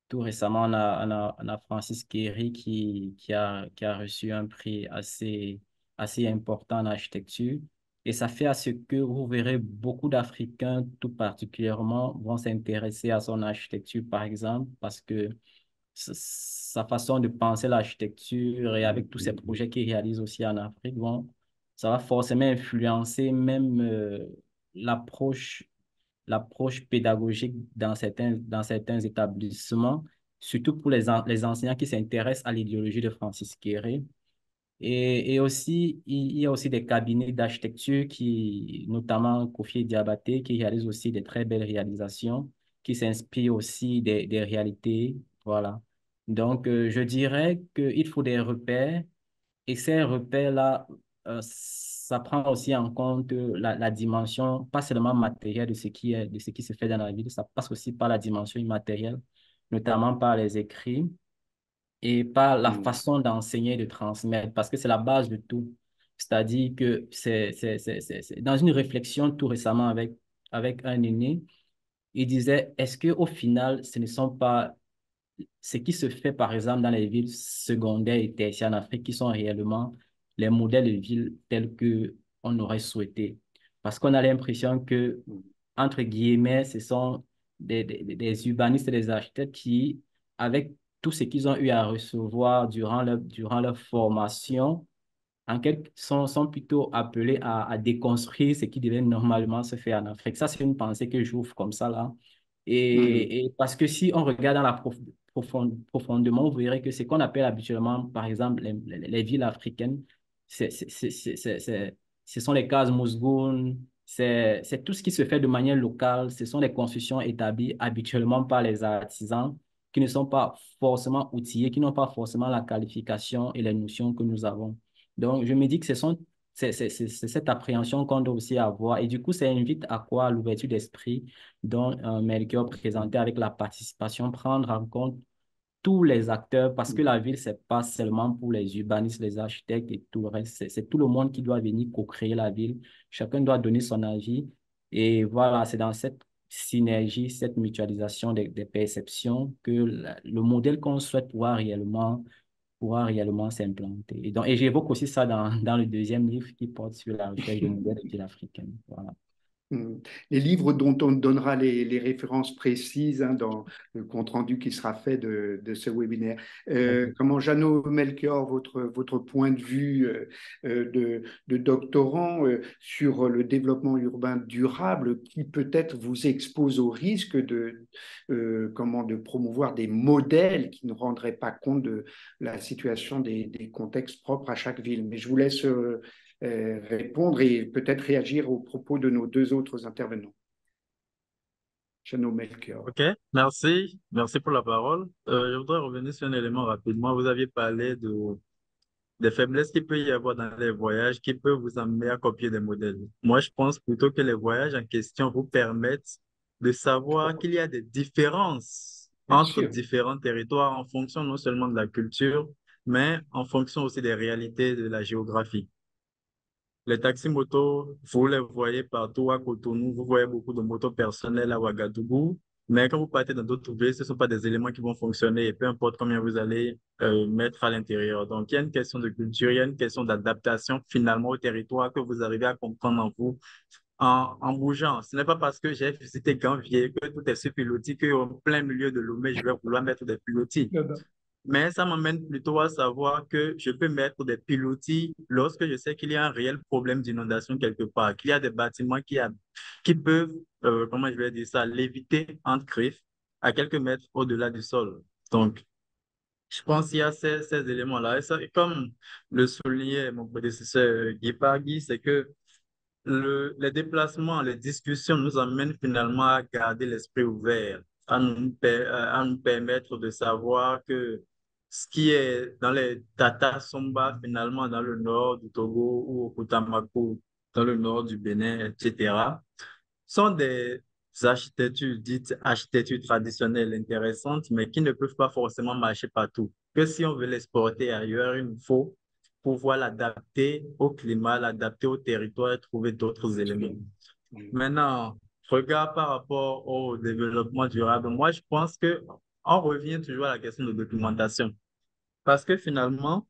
Tout récemment, on a Francis Kéry qui a reçu un prix assez important en architecture. Et ça fait à ce que vous verrez beaucoup d'Africains, tout particulièrement, vont s'intéresser à son architecture, par exemple, parce que sa façon de penser l'architecture et avec tous ces projets qu'il réalise aussi en Afrique, bon, ça va forcément influencer même l'approche l'approche pédagogique dans certains établissements, surtout pour les enseignants qui s'intéressent à l'idéologie de Francis Kéré. Et aussi, il y a aussi des cabinets d'architecture qui, notamment Kofi Diabaté, qui réalisent aussi des très belles réalisations, qui s'inspirent aussi des réalités. Voilà. Donc, je dirais qu'il faut des repères et ces repères-là, ça prend aussi en compte la dimension, pas seulement matérielle de ce qui se fait dans la ville, ça passe aussi par la dimension immatérielle, notamment par les écrits et par la façon d'enseigner et de transmettre, parce que c'est la base de tout. C'est-à-dire que dans une réflexion tout récemment avec un aîné, il disait, est-ce que au final, ce ne sont pas ce qui se fait, par exemple, dans les villes secondaires et tertiaires en Afrique, qui sont réellement les modèles de villes tels que on aurait souhaité. Parce qu'on a l'impression que, entre guillemets, ce sont des urbanistes et des architectes qui, avec tout ce qu'ils ont eu à recevoir durant leur formation, sont plutôt appelés à déconstruire ce qui devait normalement se faire en Afrique. Ça, c'est une pensée que j'ouvre comme ça là. Mhm. Et parce que si on regarde dans profondément, vous verrez que ce qu'on appelle habituellement, par exemple, les villes africaines, ce sont les cases mousgoum, c'est tout ce qui se fait de manière locale, ce sont des constructions établies habituellement par les artisans qui ne sont pas forcément outillés, qui n'ont pas forcément la qualification et les notions que nous avons. Donc, je me dis que c'est cette appréhension qu'on doit aussi avoir. Et du coup, ça invite à quoi? À l'ouverture d'esprit dont Melchior présentait avec la participation, prendre en compte tous les acteurs, parce que la ville, c'est pas seulement pour les urbanistes, les architectes et tout le reste, c'est tout le monde qui doit venir co-créer la ville. Chacun doit donner son avis. Et voilà, c'est dans cette synergie, cette mutualisation des perceptions que le modèle qu'on souhaite pouvoir réellement s'implanter. Et j'évoque aussi ça dans le deuxième livre qui porte sur la recherche de modèles de ville africaine. Voilà. Mm. Les livres dont on donnera les références précises hein, dans le compte-rendu qui sera fait de ce webinaire. D'accord. Comment Jeannot Melchior, votre point de vue de doctorant sur le développement urbain durable qui peut-être vous expose au risque de promouvoir des modèles qui ne rendraient pas compte de la situation des contextes propres à chaque ville. Mais je vous laisse répondre et peut-être réagir aux propos de nos deux autres intervenants. Jeannot Melchior. OK, merci. Merci pour la parole. Je voudrais revenir sur un élément rapidement. Vous aviez parlé des faiblesses qu'il peut y avoir dans les voyages qui peuvent vous amener à copier des modèles. Moi, je pense plutôt que les voyages en question vous permettent de savoir qu'il y a des différences Bien entre sûr. différents territoires en fonction non seulement de la culture, mais en fonction aussi des réalités de la géographie. Les taxis motos, vous les voyez partout à Cotonou, vous voyez beaucoup de motos personnelles à Ouagadougou, mais quand vous partez dans d'autres villes, ce ne sont pas des éléments qui vont fonctionner, et peu importe combien vous allez mettre à l'intérieur. Donc, il y a une question de culture, il y a une question d'adaptation finalement au territoire que vous arrivez à comprendre en vous en bougeant. Ce n'est pas parce que j'ai visité Gambier que tout est sur pilotis, qu'en plein milieu de Lomé, je vais vouloir mettre des pilotis. Non, non. Mais ça m'amène plutôt à savoir que je peux mettre des pilotis lorsque je sais qu'il y a un réel problème d'inondation quelque part, qu'il y a des bâtiments qui peuvent, comment je vais dire ça, léviter entre griffes à quelques mètres au-delà du sol. Donc, je pense qu'il y a ces éléments-là. Et ça, et comme le soulignait mon prédécesseur Guy Pagui, c'est que les déplacements, les discussions nous amènent finalement à garder l'esprit ouvert, à nous permettre de savoir que ce qui est dans les Tata Somba, finalement, dans le nord du Togo ou au Kutamaku, dans le nord du Bénin, etc., sont des architectures dites architectures traditionnelles intéressantes, mais qui ne peuvent pas forcément marcher partout. Que si on veut l'exporter ailleurs, il nous faut pouvoir l'adapter au climat, l'adapter au territoire et trouver d'autres éléments. Maintenant, regarde par rapport au développement durable. Moi, je pense que on revient toujours à la question de documentation. Parce que finalement,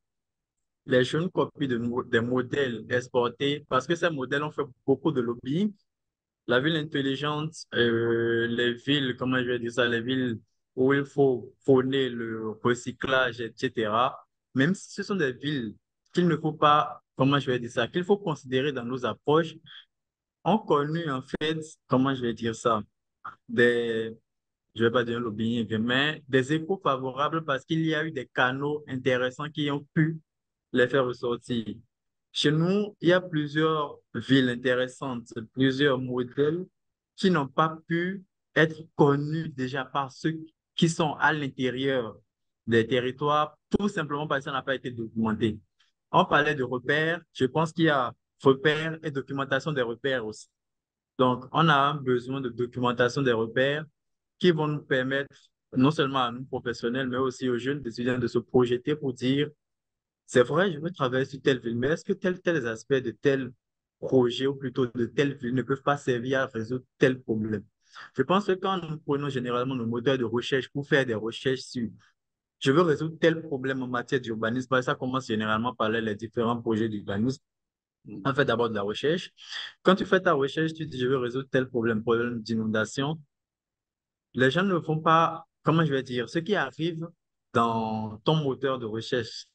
les jeunes copient des modèles exportés parce que ces modèles ont fait beaucoup de lobbying. La ville intelligente, les villes, comment je vais dire ça, les villes où il faut prôner le recyclage, etc. Même si ce sont des villes qu'il ne faut pas, comment je vais dire ça, qu'il faut considérer dans nos approches, ont connu en fait, comment je vais dire ça, des, je vais pas dire un lobbying, mais des échos favorables parce qu'il y a eu des canaux intéressants qui ont pu les faire ressortir. Chez nous, il y a plusieurs villes intéressantes, plusieurs modèles qui n'ont pas pu être connus déjà par ceux qui sont à l'intérieur des territoires, tout simplement parce que ça n'a pas été documenté. On parlait de repères, je pense qu'il y a repères et documentation des repères aussi. Donc, on a besoin de documentation des repères qui vont nous permettre, non seulement à nous professionnels, mais aussi aux jeunes étudiants de se projeter pour dire, c'est vrai, je veux travailler sur telle ville, mais est-ce que tels aspects de tel projet ou plutôt de telle ville ne peuvent pas servir à résoudre tel problème? Je pense que quand nous prenons généralement nos moteurs de recherche pour faire des recherches sur je veux résoudre tel problème en matière d'urbanisme, parce que ça commence généralement par les différents projets d'urbanisme. On fait d'abord de la recherche. Quand tu fais ta recherche, tu dis je veux résoudre tel problème, problème d'inondation. Les gens ne font pas, comment je vais dire, ce qui arrive dans ton moteur de recherche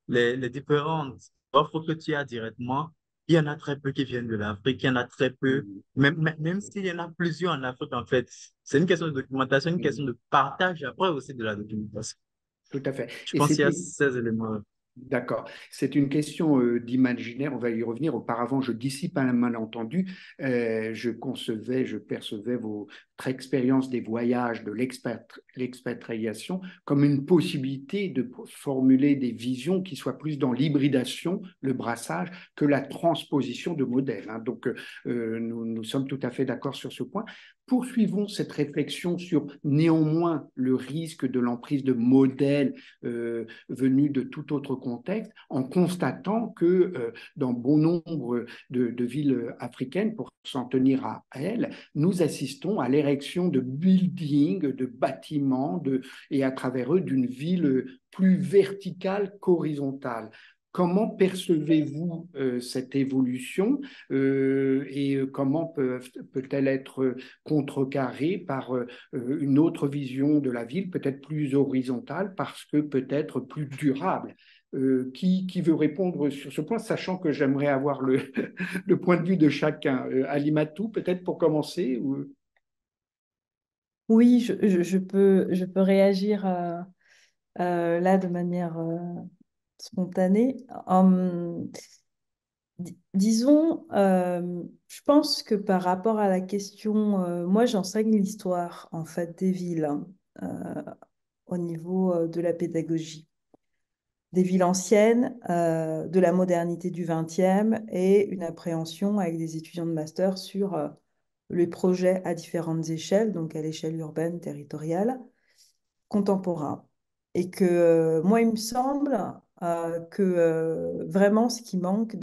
les différentes offres que tu as directement, il y en a très peu qui viennent de l'Afrique, il y en a très peu, même s'il y en a plusieurs en Afrique, en fait, c'est une question de documentation, une question de partage après aussi de la documentation. Tout à fait. Je Et pense qu'il y a c'était ces éléments. D'accord. C'est une question d'imaginaire, on va y revenir. Auparavant, je dissipe un malentendu. Je concevais, je percevais votre expérience des voyages, de l'expatriation, comme une possibilité de formuler des visions qui soient plus dans l'hybridation, le brassage, que la transposition de modèles, hein. Donc, nous sommes tout à fait d'accord sur ce point. Poursuivons cette réflexion sur néanmoins le risque de l'emprise de modèles venus de tout autre contexte, en constatant que dans bon nombre de villes africaines, pour s'en tenir à elles, nous assistons à l'érection de buildings, de bâtiments, et à travers eux d'une ville plus verticale qu'horizontale. Comment percevez-vous cette évolution et comment peut-elle être contrecarrée par une autre vision de la ville, peut-être plus horizontale, parce que peut-être plus durable? Qui veut répondre sur ce point, sachant que j'aimerais avoir le point de vue de chacun? Ali Matou, peut-être pour commencer Oui, je peux réagir là de manière spontanée. Disons, je pense que par rapport à la question, moi j'enseigne l'histoire en fait des villes, hein, au niveau de la pédagogie, des villes anciennes, de la modernité du XXe et une appréhension avec des étudiants de master sur les projets à différentes échelles, donc à l'échelle urbaine, territoriale, contemporain. Et que moi, il me semble que vraiment ce qui manque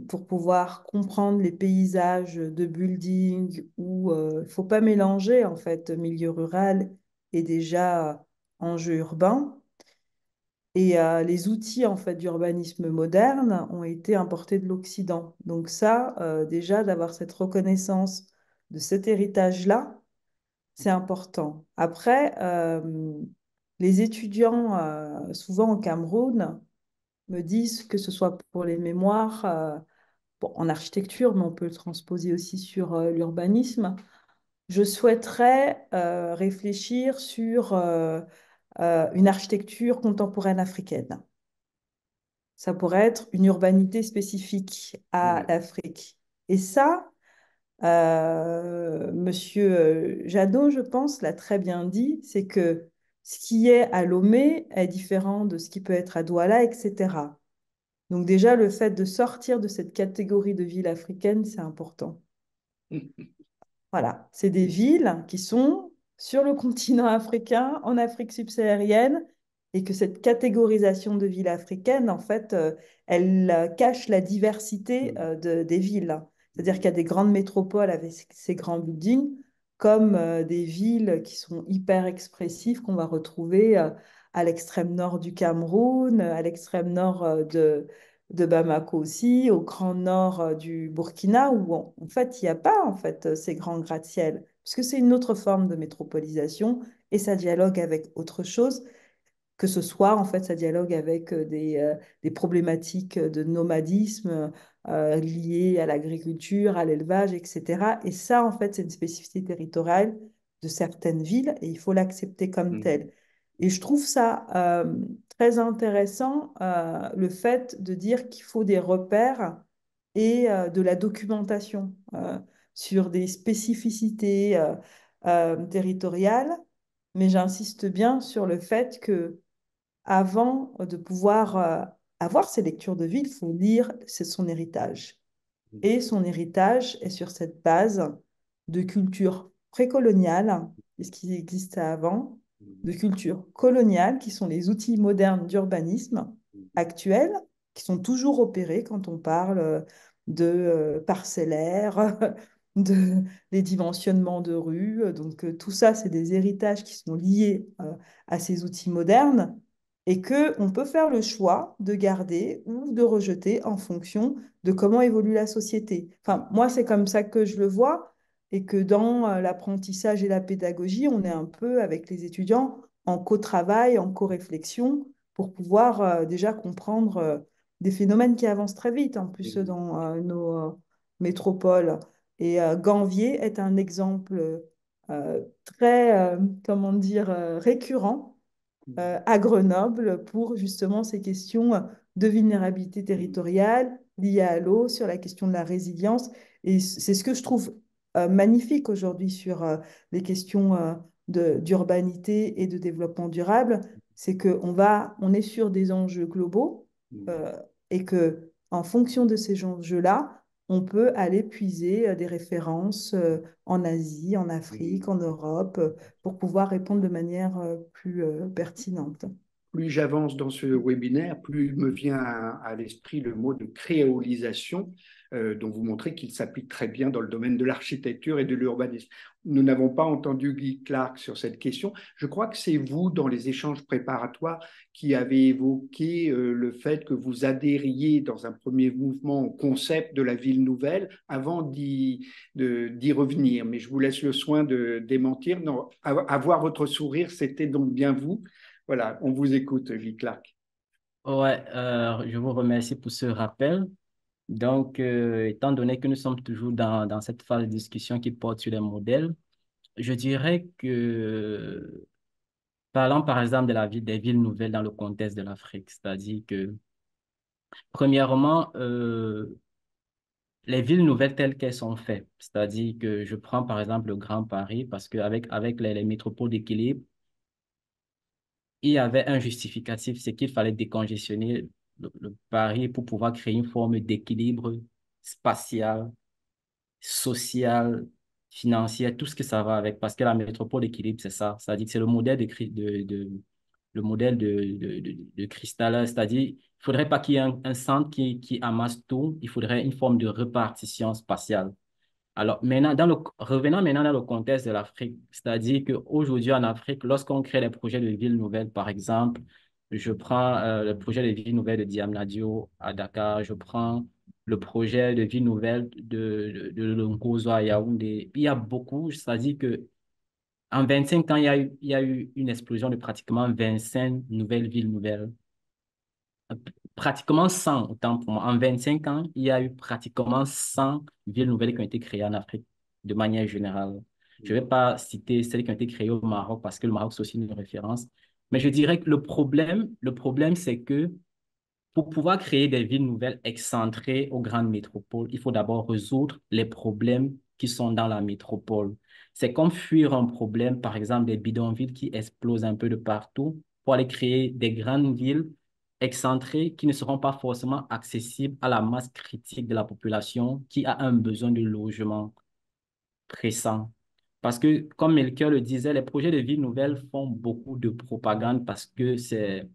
pour pouvoir comprendre les paysages de building où il ne faut pas mélanger en fait milieu rural et déjà enjeu urbain. Et les outils en fait d'urbanisme moderne ont été importés de l'Occident. Donc ça, déjà d'avoir cette reconnaissance de cet héritage-là, c'est important. Après, les étudiants, souvent au Cameroun, me disent que ce soit pour les mémoires, bon, en architecture, mais on peut le transposer aussi sur l'urbanisme. Je souhaiterais réfléchir sur une architecture contemporaine africaine. Ça pourrait être une urbanité spécifique à Oui. l'Afrique. Et ça, Monsieur Jadot, je pense, l'a très bien dit, c'est que ce qui est à Lomé est différent de ce qui peut être à Douala, etc. Donc déjà, le fait de sortir de cette catégorie de ville africaine, c'est important. Voilà, c'est des villes qui sont sur le continent africain, en Afrique subsaharienne, et que cette catégorisation de villes africaines, en fait, elle cache la diversité des villes. C'est-à-dire qu'il y a des grandes métropoles avec ces grands buildings, comme des villes qui sont hyper expressives qu'on va retrouver à l'extrême nord du Cameroun, à l'extrême nord de Bamako aussi, au grand nord du Burkina, où en fait, il n'y a pas en fait, ces grands gratte-ciel, puisque c'est une autre forme de métropolisation et ça dialogue avec autre chose, que ce soit en fait, ça dialogue avec des problématiques de nomadisme liées à l'agriculture, à l'élevage, etc. Et ça, en fait, c'est une spécificité territoriale de certaines villes et il faut l'accepter comme telle. Et je trouve ça très intéressant, le fait de dire qu'il faut des repères et de la documentation sur des spécificités territoriales. Mais j'insiste bien sur le fait que avant de pouvoir avoir ces lectures de vie, il faut lire c'est son héritage. Et son héritage est sur cette base de culture précoloniale, ce qui existait avant, de culture coloniale, qui sont les outils modernes d'urbanisme actuels, qui sont toujours opérés quand on parle de parcellaire, de les dimensionnements de rues. Donc tout ça, c'est des héritages qui sont liés à ces outils modernes et que on peut faire le choix de garder ou de rejeter en fonction de comment évolue la société. Enfin, moi, c'est comme ça que je le vois et que dans l'apprentissage et la pédagogie, on est un peu avec les étudiants en co-travail, en co-réflexion pour pouvoir déjà comprendre des phénomènes qui avancent très vite, en plus dans nos métropoles. Et Ganvier est un exemple très, comment dire, récurrent à Grenoble pour justement ces questions de vulnérabilité territoriale liées à l'eau, sur la question de la résilience. Et c'est ce que je trouve magnifique aujourd'hui sur les questions d'urbanité et de développement durable, c'est on est sur des enjeux globaux euh, et que en fonction de ces enjeux-là, on peut aller puiser des références en Asie, en Afrique, en Europe, pour pouvoir répondre de manière plus pertinente. Plus j'avance dans ce webinaire, plus me vient à l'esprit le mot de créolisation, dont vous montrez qu'il s'applique très bien dans le domaine de l'architecture et de l'urbanisme. Nous n'avons pas entendu Guy Clark sur cette question. Je crois que c'est vous, dans les échanges préparatoires, qui avez évoqué le fait que vous adhériez dans un premier mouvement au concept de la ville nouvelle avant d'y revenir. Mais je vous laisse le soin de démentir. Non, avoir votre sourire, c'était donc bien vous. Voilà, on vous écoute, Guy Clark. Ouais, je vous remercie pour ce rappel. Donc, étant donné que nous sommes toujours dans cette phase de discussion qui porte sur les modèles, je dirais que, parlons par exemple de la vie des villes nouvelles dans le contexte de l'Afrique, c'est-à-dire que, premièrement, les villes nouvelles telles qu'elles sont faites, c'est-à-dire que je prends par exemple le Grand Paris, parce qu'avec avec les métropoles d'équilibre, il y avait un justificatif, c'est qu'il fallait décongestionner le Paris pour pouvoir créer une forme d'équilibre spatial, social, financier, tout ce que ça va avec. Parce que la métropole d'équilibre, c'est ça. C'est-à-dire que c'est le modèle le modèle de cristal. C'est-à-dire, il faudrait pas qu'il y ait un centre qui amasse tout. Il faudrait une forme de répartition spatiale. Alors, maintenant, revenons maintenant dans le contexte de l'Afrique, c'est-à-dire qu'aujourd'hui en Afrique, lorsqu'on crée des projets de villes nouvelles, par exemple, je prends le projet de ville nouvelle de Diamniadio à Dakar, je prends le projet de ville nouvelle de Longozo à Yaoundé. Il y a beaucoup, c'est-à-dire que en 25 ans, il y a eu une explosion de pratiquement 25 nouvelles villes nouvelles. Pratiquement 100, autant pour moi. En 25 ans, il y a eu pratiquement 100 villes nouvelles qui ont été créées en Afrique, de manière générale. Je ne vais pas citer celles qui ont été créées au Maroc parce que le Maroc, c'est aussi une référence. Mais je dirais que le problème, c'est que pour pouvoir créer des villes nouvelles excentrées aux grandes métropoles, il faut d'abord résoudre les problèmes qui sont dans la métropole. C'est comme fuir un problème, par exemple, des bidonvilles qui explosent un peu de partout pour aller créer des grandes villes excentrées qui ne seront pas forcément accessibles à la masse critique de la population qui a un besoin de logement pressant. Parce que, comme Melchior le disait, les projets de villes nouvelles font beaucoup de propagande parce que ce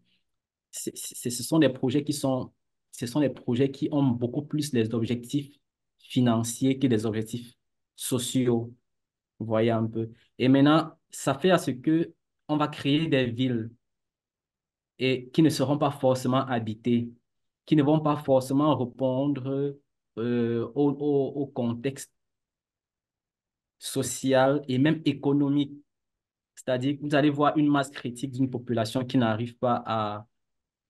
sont des projets ce sont des projets qui ont beaucoup plus les objectifs financiers que des objectifs sociaux. Vous voyez un peu. Et maintenant, ça fait à ce que on va créer des villes et qui ne seront pas forcément habitées, qui ne vont pas forcément répondre au contexte social et même économique. C'est-à-dire que vous allez voir une masse critique d'une population qui n'arrive pas à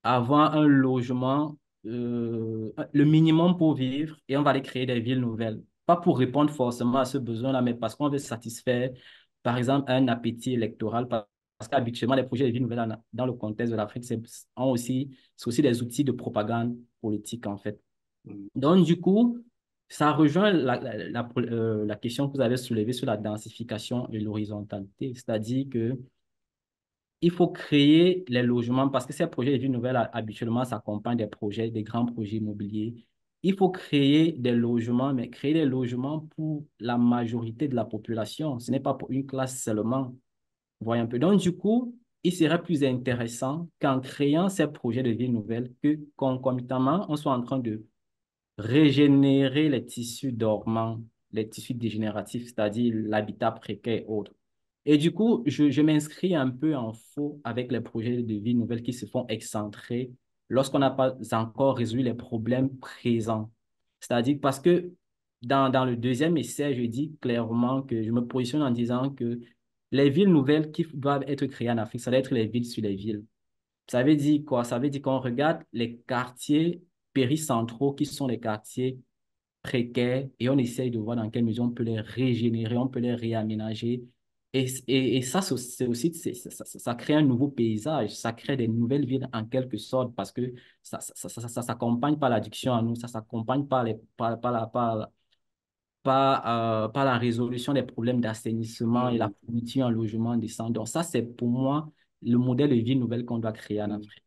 avoir un logement, le minimum pour vivre, et on va aller créer des villes nouvelles. Pas pour répondre forcément à ce besoin-là, mais parce qu'on veut satisfaire, par exemple, un appétit électoral. Parce qu'habituellement, les projets de villes nouvelles dans le contexte de l'Afrique, c'est aussi des outils de propagande politique, en fait. Donc, du coup, ça rejoint la question que vous avez soulevée sur la densification et l'horizontalité. C'est-à-dire que il faut créer les logements parce que ces projets de vie nouvelle, habituellement, s'accompagnent des projets, des grands projets immobiliers. Il faut créer des logements, mais créer des logements pour la majorité de la population. Ce n'est pas pour une classe seulement. Voyez un peu. Donc, du coup, il serait plus intéressant qu'en créant ces projets de vie nouvelle, que concomitamment, on soit en train de régénérer les tissus dormants, les tissus dégénératifs, c'est-à-dire l'habitat précaire et autres. Et du coup, je m'inscris un peu en faux avec les projets de vie nouvelle qui se font excentrer lorsqu'on n'a pas encore résolu les problèmes présents. C'est-à-dire parce que dans le deuxième essai, je dis clairement que je me positionne en disant que les villes nouvelles qui doivent être créées en Afrique, ça doit être les villes sur les villes. Ça veut dire quoi? Ça veut dire qu'on regarde les quartiers péricentraux qui sont les quartiers précaires et on essaye de voir dans quelle mesure on peut les régénérer, on peut les réaménager. Et ça, c'est aussi, ça crée un nouveau paysage, ça crée des nouvelles villes en quelque sorte parce que ça s'accompagne par l'addiction à nous, ça s'accompagne par la résolution des problèmes d'assainissement et la Mm. fourniture en logement décent. Donc ça, c'est pour moi le modèle de ville nouvelle qu'on doit créer en Mm. Afrique.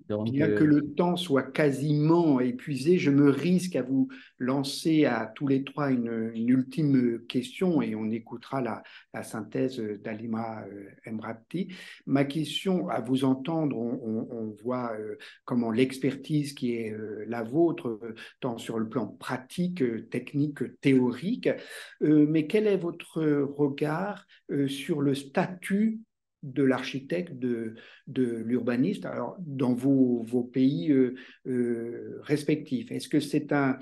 Donc, Bien que le temps soit quasiment épuisé, je me risque à vous lancer à tous les trois une ultime question et on écoutera la synthèse d'Alima Mrabti. Ma question, à vous entendre, on voit comment l'expertise qui est la vôtre, tant sur le plan pratique, technique, théorique, mais quel est votre regard sur le statut de l'architecte, de l'urbaniste, alors dans vos pays respectifs? Est-ce que c'est un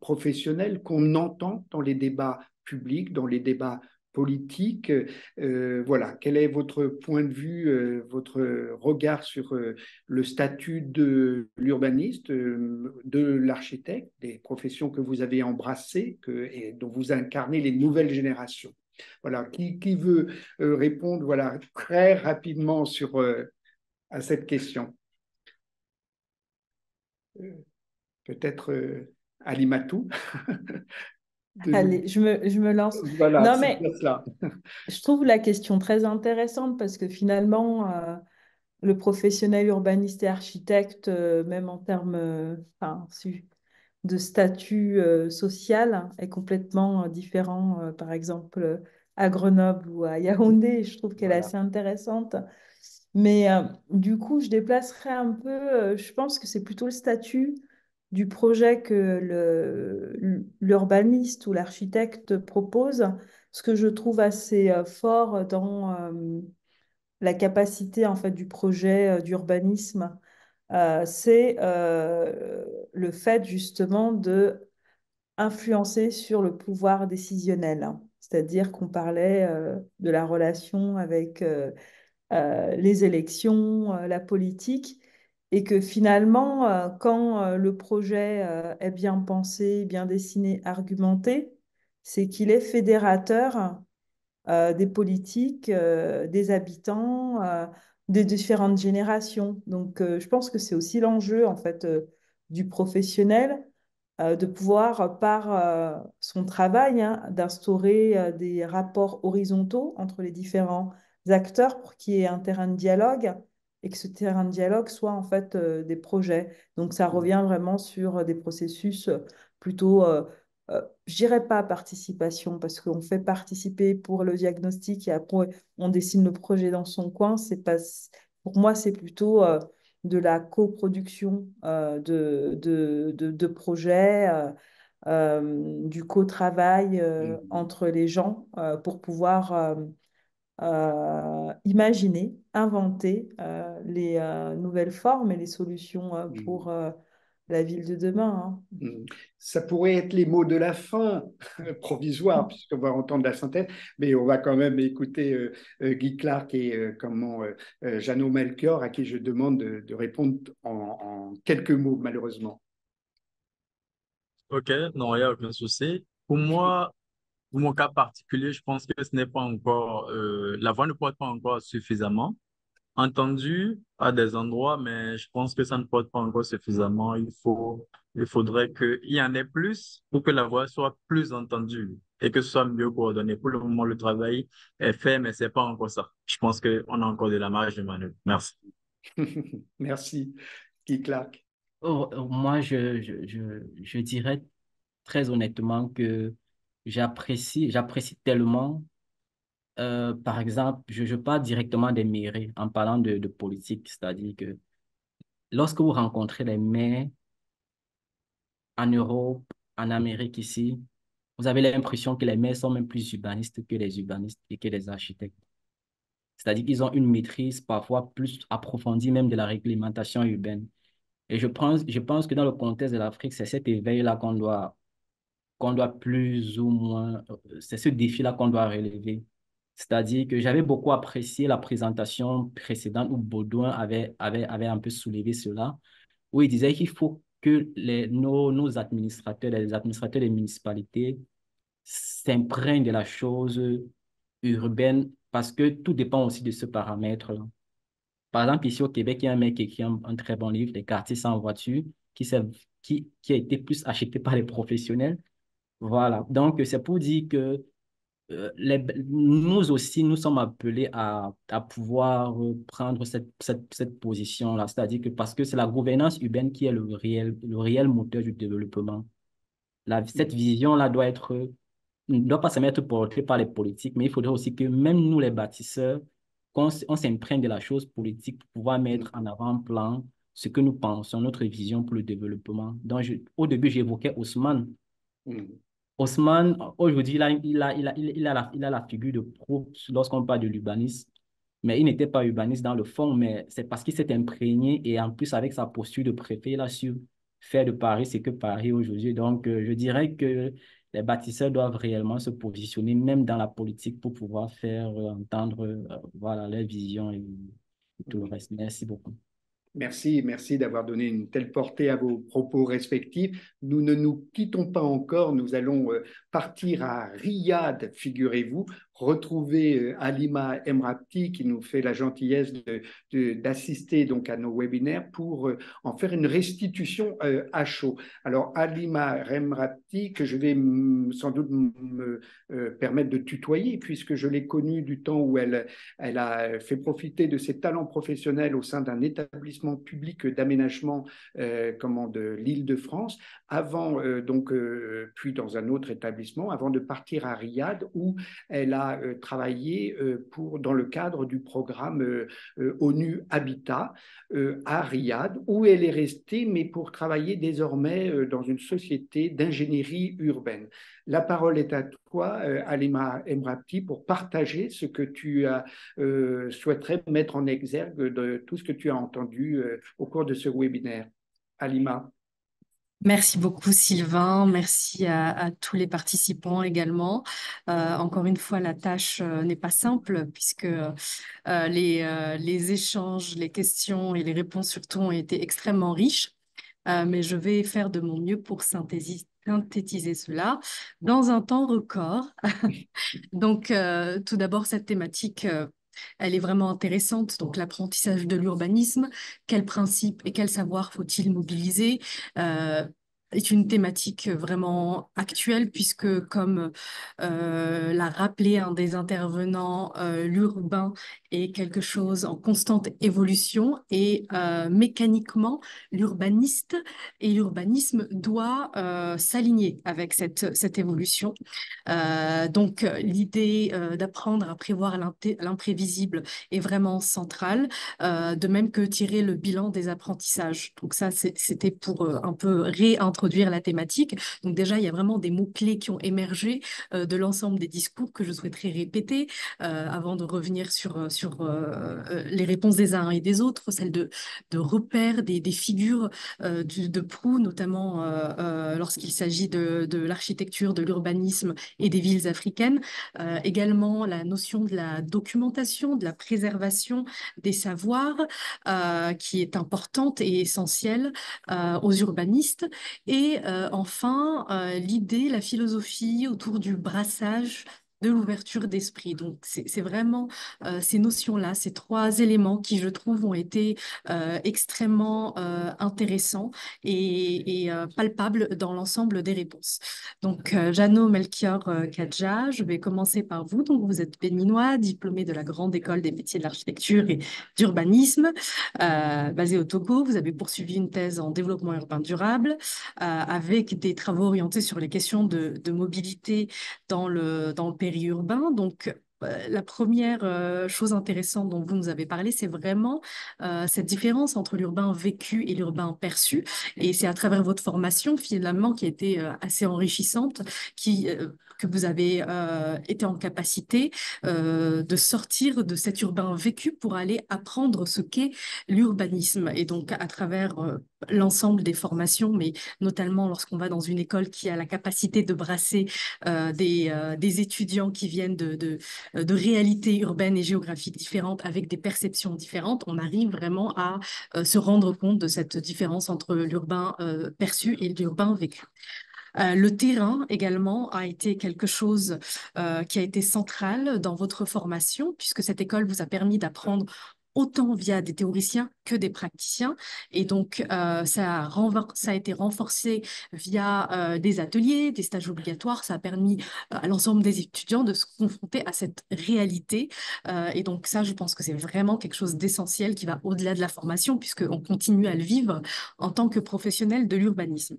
professionnel qu'on entend dans les débats publics, dans les débats politiques? Voilà, quel est votre point de vue, votre regard sur le statut de l'urbaniste, de l'architecte, des professions que vous avez embrassées et dont vous incarnez les nouvelles générations? Voilà, qui veut répondre voilà, très rapidement à cette question? Euh, Peut-être Alimatou de nous. Allez, je me lance. Voilà, Non, c'est mais bien cela. je trouve la question très intéressante parce que finalement, le professionnel urbaniste et architecte, même en termes de statut social, est complètement différent, par exemple, à Grenoble ou à Yaoundé. Je trouve qu'elle est Voilà. assez intéressante. Mais du coup, je déplacerai un peu, je pense que c'est plutôt le statut du projet que l'urbaniste ou l'architecte propose, ce que je trouve assez fort dans la capacité en fait du projet d'urbanisme, c'est le fait justement de influencer sur le pouvoir décisionnel. C'est-à-dire qu'on parlait de la relation avec les élections, la politique, et que finalement, quand le projet est bien pensé, bien dessiné, argumenté, c'est qu'il est fédérateur des politiques, des habitants, des différentes générations. Donc, je pense que c'est aussi l'enjeu en fait du professionnel de pouvoir, par son travail, hein, d'instaurer des rapports horizontaux entre les différents acteurs pour qu'il y ait un terrain de dialogue et que ce terrain de dialogue soit en fait des projets. Donc ça revient vraiment sur des processus plutôt, je dirais pas participation, parce qu'on fait participer pour le diagnostic et après on dessine le projet dans son coin. C'est pas, pour moi, c'est plutôt de la coproduction de projets, du co-travail Mhm. entre les gens pour pouvoir imaginer, inventer les nouvelles formes et les solutions pour Mhm. la ville de demain, hein. Mhm. Ça pourrait être les mots de la fin provisoire, puisqu'on va entendre la synthèse, mais on va quand même écouter Guy Clark et Jeannot Melchior, à qui je demande de répondre en quelques mots, malheureusement. Ok, non, il n'y a aucun souci. Pour moi, pour mon cas particulier, je pense que ce n'est pas encore, la voix ne porte pas encore suffisamment. Entendu à des endroits, mais je pense que ça ne porte pas encore suffisamment. Il faudrait qu'il y en ait plus pour que la voix soit plus entendue et que ce soit mieux coordonné. Pour le moment, le travail est fait, mais c'est pas encore ça. Je pense qu'on a encore de la marge de manœuvre. Merci. Merci, Guy Clark. moi, je dirais très honnêtement que j'apprécie tellement, par exemple, je parle directement des mairies en parlant de politique, c'est-à-dire que lorsque vous rencontrez les maires en Europe, en Amérique ici, vous avez l'impression que les maires sont même plus urbanistes que les urbanistes et que les architectes. C'est-à-dire qu'ils ont une maîtrise parfois plus approfondie même de la réglementation urbaine. Et je pense que dans le contexte de l'Afrique, c'est cet éveil-là qu'on doit plus ou moins, c'est ce défi-là qu'on doit relever. C'est-à-dire que j'avais beaucoup apprécié la présentation précédente où Baudouin avait un peu soulevé cela, où il disait qu'il faut que nos administrateurs, les administrateurs des municipalités, s'imprègnent de la chose urbaine parce que tout dépend aussi de ce paramètre-là. Par exemple, ici au Québec, il y a un mec qui écrit un très bon livre, Les quartiers sans voiture, qui a été plus acheté par les professionnels. Voilà. Donc, c'est pour dire que nous aussi, nous sommes appelés à pouvoir prendre cette position-là. C'est-à-dire que parce que c'est la gouvernance urbaine qui est le réel moteur du développement. Cette vision-là ne doit pas se mettre portée par les politiques, mais il faudrait aussi que même nous, les bâtisseurs, on s'imprègne de la chose politique pour pouvoir mettre en avant-plan ce que nous pensons, notre vision pour le développement. Donc, au début, j'évoquais Haussmann. Haussmann, aujourd'hui, il a la figure de proue lorsqu'on parle de l'urbanisme, mais il n'était pas urbaniste dans le fond, mais c'est parce qu'il s'est imprégné et en plus, avec sa posture de préfet, il a su faire de Paris ce que Paris est aujourd'hui. Donc, je dirais que les bâtisseurs doivent réellement se positionner, même dans la politique, pour pouvoir faire entendre voilà, leur vision et tout le reste. Merci beaucoup. Merci, merci d'avoir donné une telle portée à vos propos respectifs. Nous ne nous quittons pas encore, nous allons partir à Riyad, figurez-vous, retrouver Halima Emrabti qui nous fait la gentillesse d'assister donc à nos webinaires pour en faire une restitution à chaud. Alors Halima Emrabti, que je vais sans doute me permettre de tutoyer puisque je l'ai connue du temps où elle a fait profiter de ses talents professionnels au sein d'un établissement public d'aménagement de l'Île-de-France, avant puis dans un autre établissement, avant de partir à Riyad où elle a travaillé dans le cadre du programme ONU Habitat à Riyad, où elle est restée, mais pour travailler désormais dans une société d'ingénierie urbaine. La parole est à toi, Halima Emrabti, pour partager ce que tu souhaiterais mettre en exergue de tout ce que tu as entendu au cours de ce webinaire. Halima. Merci beaucoup Sylvain, merci à tous les participants également. Encore une fois, la tâche n'est pas simple puisque les échanges, les questions et les réponses surtout ont été extrêmement riches. Mais je vais faire de mon mieux pour synthétiser cela dans un temps record. Donc, tout d'abord, cette thématique, elle est vraiment intéressante. Donc, l'apprentissage de l'urbanisme, quels principes et quels savoirs faut-il mobiliser est une thématique vraiment actuelle puisque, comme l'a rappelé un des intervenants, l'urbain est quelque chose en constante évolution et mécaniquement, l'urbaniste et l'urbanisme doit s'aligner avec cette évolution. Donc, l'idée d'apprendre à prévoir l'imprévisible est vraiment centrale, de même que tirer le bilan des apprentissages. Donc ça, c'était pour un peu réintroduire la thématique. Donc déjà, il y a vraiment des mots-clés qui ont émergé de l'ensemble des discours que je souhaiterais répéter avant de revenir sur les réponses des uns et des autres, celles de repères, des figures de proue, notamment lorsqu'il s'agit de l'architecture, de l'urbanisme et des villes africaines. Également, la notion de la documentation, de la préservation des savoirs, qui est importante et essentielle aux urbanistes. Et enfin, l'idée, la philosophie autour du brassage de l'ouverture d'esprit. Donc, c'est vraiment ces notions-là, ces trois éléments qui, je trouve, ont été extrêmement intéressants et palpables dans l'ensemble des réponses. Donc, Jeannot Melchior Kadja, je vais commencer par vous. Donc, vous êtes béninois, diplômé de la Grande École des métiers de l'architecture et d'urbanisme, basé au Togo. Vous avez poursuivi une thèse en développement urbain durable avec des travaux orientés sur les questions de mobilité dans le périurbain. Donc, la première chose intéressante dont vous nous avez parlé, c'est vraiment cette différence entre l'urbain vécu et l'urbain perçu. Et c'est à travers votre formation, finalement, qui a été assez enrichissante, que vous avez été en capacité de sortir de cet urbain vécu pour aller apprendre ce qu'est l'urbanisme. Et donc, à travers l'ensemble des formations, mais notamment lorsqu'on va dans une école qui a la capacité de brasser des étudiants qui viennent de réalités urbaines et géographiques différentes avec des perceptions différentes, on arrive vraiment à se rendre compte de cette différence entre l'urbain perçu et l'urbain vécu. Le terrain également a été quelque chose qui a été central dans votre formation, puisque cette école vous a permis d'apprendre autant via des théoriciens que des praticiens. Et donc, ça a été renforcé via des ateliers, des stages obligatoires. Ça a permis à l'ensemble des étudiants de se confronter à cette réalité. Et donc, ça, je pense que c'est vraiment quelque chose d'essentiel qui va au-delà de la formation, puisqu'on continue à le vivre en tant que professionnel de l'urbanisme.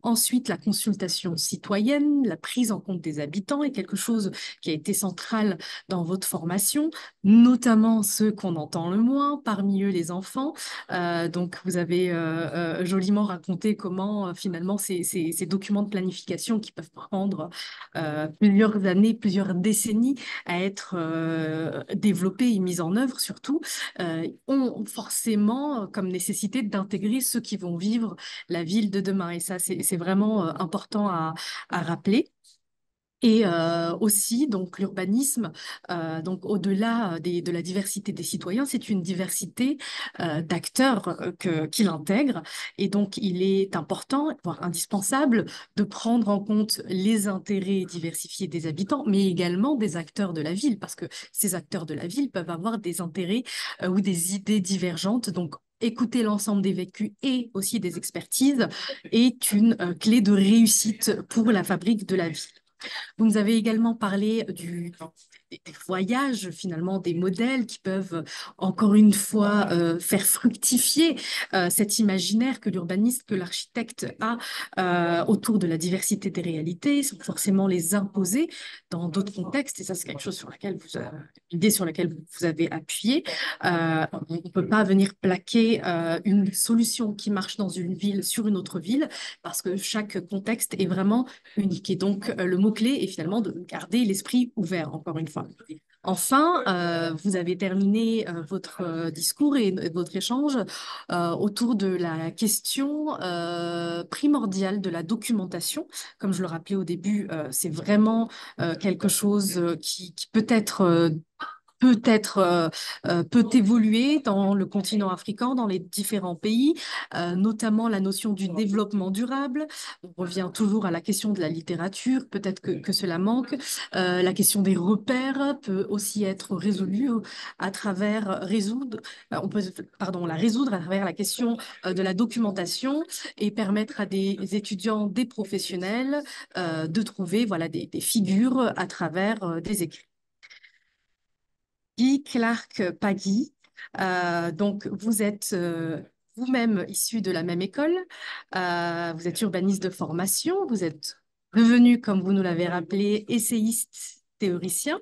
Ensuite, la consultation citoyenne, la prise en compte des habitants est quelque chose qui a été central dans votre formation, notamment ceux qu'on entend le moins, parmi eux les enfants. Donc, vous avez joliment raconté comment finalement ces documents de planification qui peuvent prendre plusieurs années, plusieurs décennies à être développés et mis en œuvre surtout, ont forcément comme nécessité d'intégrer ceux qui vont vivre la ville de demain. Et ça, c'est vraiment important à rappeler. Et aussi, donc, l'urbanisme, donc, au-delà de la diversité des citoyens, c'est une diversité d'acteurs qu'il intègre. Et donc, il est important, voire indispensable, de prendre en compte les intérêts diversifiés des habitants, mais également des acteurs de la ville, parce que ces acteurs de la ville peuvent avoir des intérêts ou des idées divergentes. Donc, écouter l'ensemble des vécus et aussi des expertises est une clé de réussite pour la fabrique de la ville. Vous nous avez également parlé des voyages, finalement, des modèles qui peuvent, encore une fois, faire fructifier cet imaginaire que l'urbaniste, que l'architecte a autour de la diversité des réalités, sans forcément les imposer dans d'autres contextes. Et ça, c'est quelque chose sur laquelle une idée sur laquelle vous avez appuyé. On ne peut pas venir plaquer une solution qui marche dans une ville sur une autre ville, parce que chaque contexte est vraiment unique. Et donc, le mot-clé est finalement de garder l'esprit ouvert, encore une fois. Enfin, vous avez terminé votre discours et votre échange autour de la question primordiale de la documentation. Comme je le rappelais au début, c'est vraiment quelque chose qui peut évoluer dans le continent africain, dans les différents pays, notamment la notion du développement durable. On revient toujours à la question de la littérature, peut-être que cela manque. La question des repères peut aussi être résolue à travers on peut, pardon, la résoudre à travers la question de la documentation et permettre à des étudiants, des professionnels de trouver voilà, des figures à travers des écrits. Guy Clark Paggy. Donc, vous êtes vous-même issu de la même école. Vous êtes urbaniste de formation. Vous êtes devenu, comme vous nous l'avez rappelé, essayiste théoricien.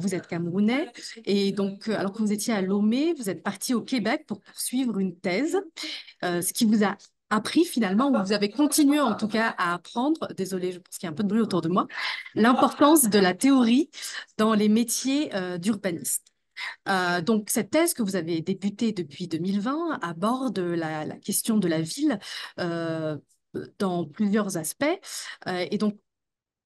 Vous êtes camerounais. Et donc, alors que vous étiez à Lomé, vous êtes parti au Québec pour poursuivre une thèse, ce qui vous a appris finalement, ou vous avez continué en tout cas à apprendre, désolée, je pense qu'il y a un peu de bruit autour de moi, l'importance de la théorie dans les métiers d'urbaniste. Donc, cette thèse que vous avez débutée depuis 2020 aborde la question de la ville dans plusieurs aspects. Et donc,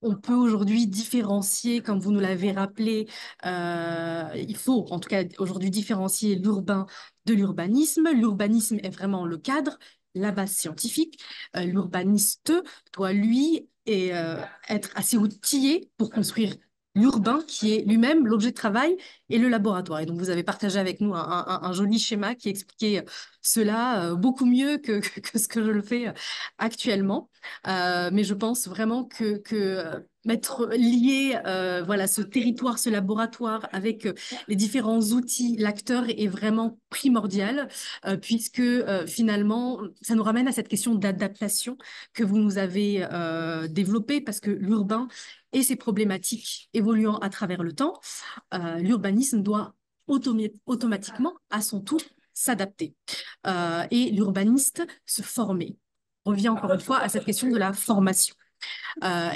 on peut aujourd'hui différencier, comme vous nous l'avez rappelé, il faut en tout cas aujourd'hui différencier l'urbain de l'urbanisme. L'urbanisme est vraiment le cadre, la base scientifique. L'urbaniste doit, lui, être assez outillé pour construire l'urbain qui est lui-même l'objet de travail et le laboratoire. Et donc, vous avez partagé avec nous un joli schéma qui expliquait cela beaucoup mieux que ce que je le fais actuellement. Mais je pense vraiment que mettre lié voilà, ce territoire, ce laboratoire avec les différents outils, l'acteur est vraiment primordial puisque finalement, ça nous ramène à cette question d'adaptation que vous nous avez développée parce que l'urbain et ses problématiques évoluant à travers le temps, l'urbanisme doit automatiquement, à son tour, s'adapter. Et l'urbaniste se former. On revient encore une fois à cette question de la formation.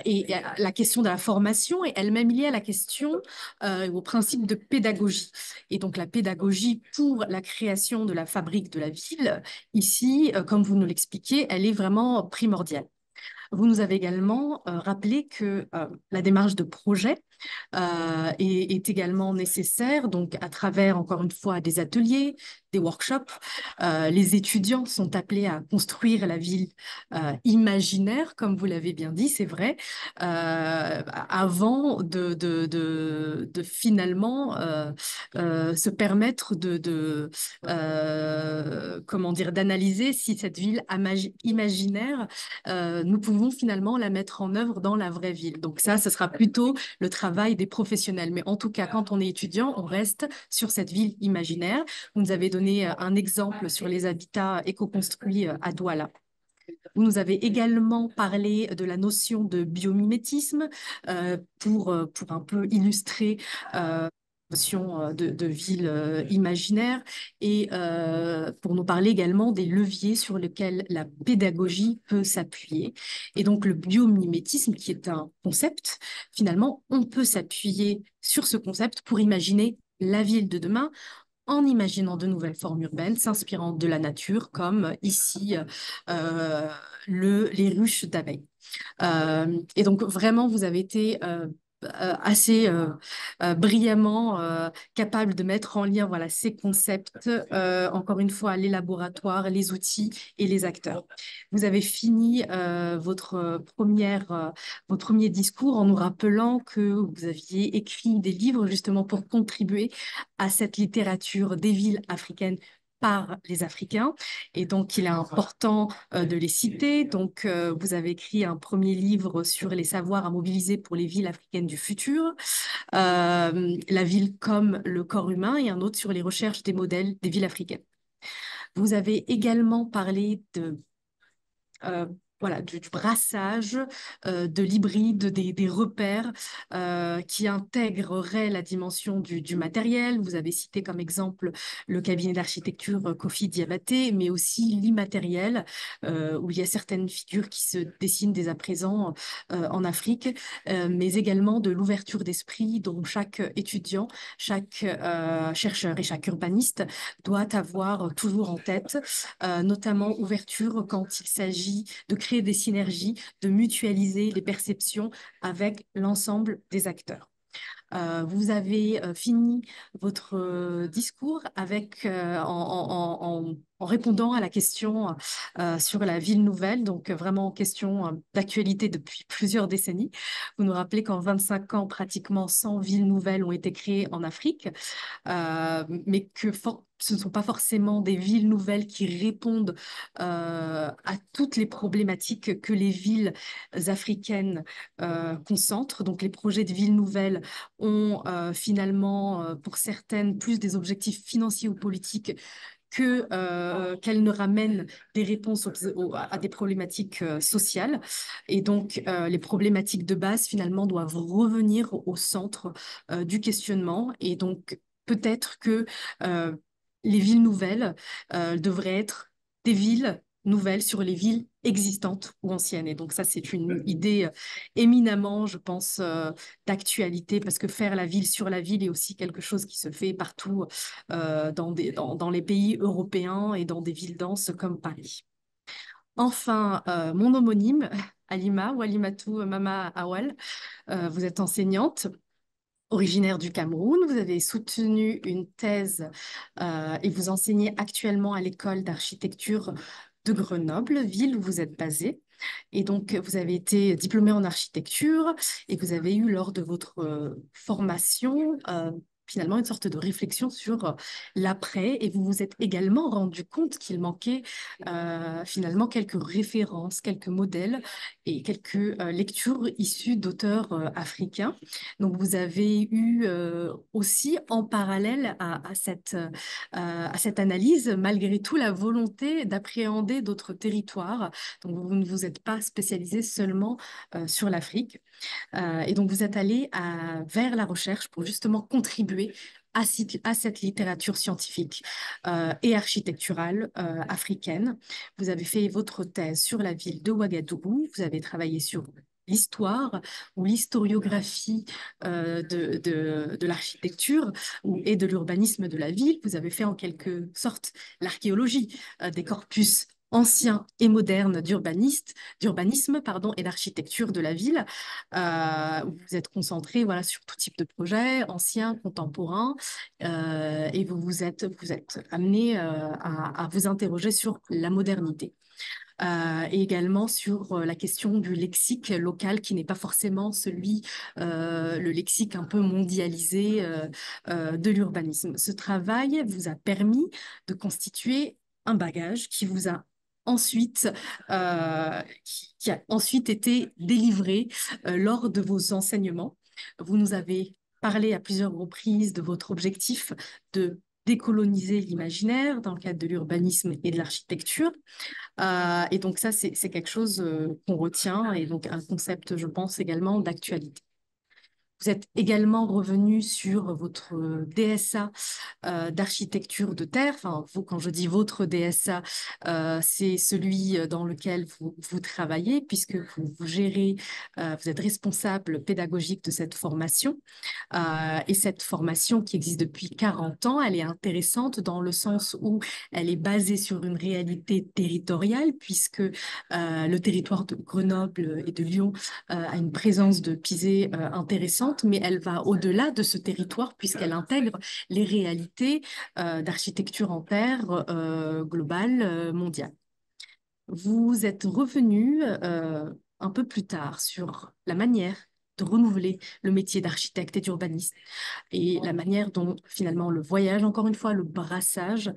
Et la question de la formation est elle-même liée à la question, au principe de pédagogie. Et donc la pédagogie pour la création de la fabrique de la ville, ici, comme vous nous l'expliquez, elle est vraiment primordiale. Vous nous avez également rappelé que la démarche de projet est également nécessaire, donc à travers, encore une fois, des ateliers, des workshops. Les étudiants sont appelés à construire la ville imaginaire, comme vous l'avez bien dit, c'est vrai, avant de finalement se permettre comment dire, d'analyser si cette ville imaginaire, nous pouvons finalement la mettre en œuvre dans la vraie ville. Donc ça, ce sera plutôt le travail des professionnels. Mais en tout cas, quand on est étudiant, on reste sur cette ville imaginaire. Vous nous avez donné un exemple sur les habitats éco-construits à Douala. Vous nous avez également parlé de la notion de biomimétisme pour un peu illustrer notion de ville imaginaire et pour nous parler également des leviers sur lesquels la pédagogie peut s'appuyer. Et donc le biomimétisme, qui est un concept, finalement, on peut s'appuyer sur ce concept pour imaginer la ville de demain en imaginant de nouvelles formes urbaines, s'inspirant de la nature, comme ici les ruches d'abeilles. Et donc vraiment, vous avez été assez brillamment capable de mettre en lien voilà, ces concepts, encore une fois, les laboratoires, les outils et les acteurs. Vous avez fini votre premier discours en nous rappelant que vous aviez écrit des livres justement pour contribuer à cette littérature des villes africaines par les Africains. Et donc, il est important de les citer. Donc, vous avez écrit un premier livre sur les savoirs à mobiliser pour les villes africaines du futur, la ville comme le corps humain, et un autre sur les recherches des modèles des villes africaines. Vous avez également parlé de voilà, du brassage, de l'hybride, des repères qui intégreraient la dimension du matériel. Vous avez cité comme exemple le cabinet d'architecture Kofi Diabaté, mais aussi l'immatériel, où il y a certaines figures qui se dessinent dès à présent en Afrique, mais également de l'ouverture d'esprit dont chaque étudiant, chaque chercheur et chaque urbaniste doit avoir toujours en tête, notamment ouverture quand il s'agit de créer des synergies, de mutualiser les perceptions avec l'ensemble des acteurs. Vous avez fini votre discours avec, en répondant à la question sur la ville nouvelle, donc vraiment question d'actualité depuis plusieurs décennies. Vous nous rappelez qu'en 25 ans, pratiquement 100 villes nouvelles ont été créées en Afrique, mais que ce ne sont pas forcément des villes nouvelles qui répondent à toutes les problématiques que les villes africaines concentrent. Donc les projets de villes nouvelles ont finalement, pour certaines, plus des objectifs financiers ou politiques qu'elles ne ramènent des réponses à des problématiques sociales. Et donc, les problématiques de base, finalement, doivent revenir au centre du questionnement. Et donc, peut-être que les villes nouvelles devraient être des villes nouvelles sur les villes existantes ou anciennes. Et donc ça, c'est une idée éminemment, je pense, d'actualité, parce que faire la ville sur la ville est aussi quelque chose qui se fait partout dans les pays européens et dans des villes denses comme Paris. Enfin, mon homonyme, Halima ou Halimatou Mama Awal, vous êtes enseignante. Originaire du Cameroun, vous avez soutenu une thèse et vous enseignez actuellement à l'école d'architecture de Grenoble, ville où vous êtes basée. Et donc, vous avez été diplômé en architecture et vous avez eu lors de votre formation finalement une sorte de réflexion sur l'après, et vous vous êtes également rendu compte qu'il manquait finalement quelques références, quelques modèles et quelques lectures issues d'auteurs africains. Donc vous avez eu aussi en parallèle à cette analyse, malgré tout, la volonté d'appréhender d'autres territoires. Donc vous ne vous êtes pas spécialisé seulement sur l'Afrique. Et donc, vous êtes allé vers la recherche pour justement contribuer à cette littérature scientifique et architecturale africaine. Vous avez fait votre thèse sur la ville de Ouagadougou. Vous avez travaillé sur l'histoire ou l'historiographie de l'architecture et de l'urbanisme de la ville. Vous avez fait en quelque sorte l'archéologie des corpus anciens et modernes d'urbanisme, pardon, et d'architecture de la ville. Vous vous êtes concentré, voilà, sur tout type de projet, anciens, contemporains, et vous êtes amené à vous interroger sur la modernité. Et également sur la question du lexique local qui n'est pas forcément le lexique un peu mondialisé de l'urbanisme. Ce travail vous a permis de constituer un bagage qui vous a ensuite, qui a ensuite été délivré lors de vos enseignements. Vous nous avez parlé à plusieurs reprises de votre objectif de décoloniser l'imaginaire dans le cadre de l'urbanisme et de l'architecture. Et donc ça, c'est quelque chose qu'on retient et donc un concept, je pense, également d'actualité. Vous êtes également revenu sur votre DSA d'architecture de terre. Enfin, vous, quand je dis votre DSA, c'est celui dans lequel vous travaillez, puisque vous gérez, vous êtes responsable pédagogique de cette formation. Et cette formation qui existe depuis 40 ans, elle est intéressante dans le sens où elle est basée sur une réalité territoriale, puisque le territoire de Grenoble et de Lyon a une présence de pisé intéressante, mais elle va au-delà de ce territoire puisqu'elle intègre les réalités d'architecture en terre globale, mondiale. Vous êtes revenu un peu plus tard sur la manière de renouveler le métier d'architecte et d'urbaniste et la manière dont finalement le voyage, encore une fois, le brassage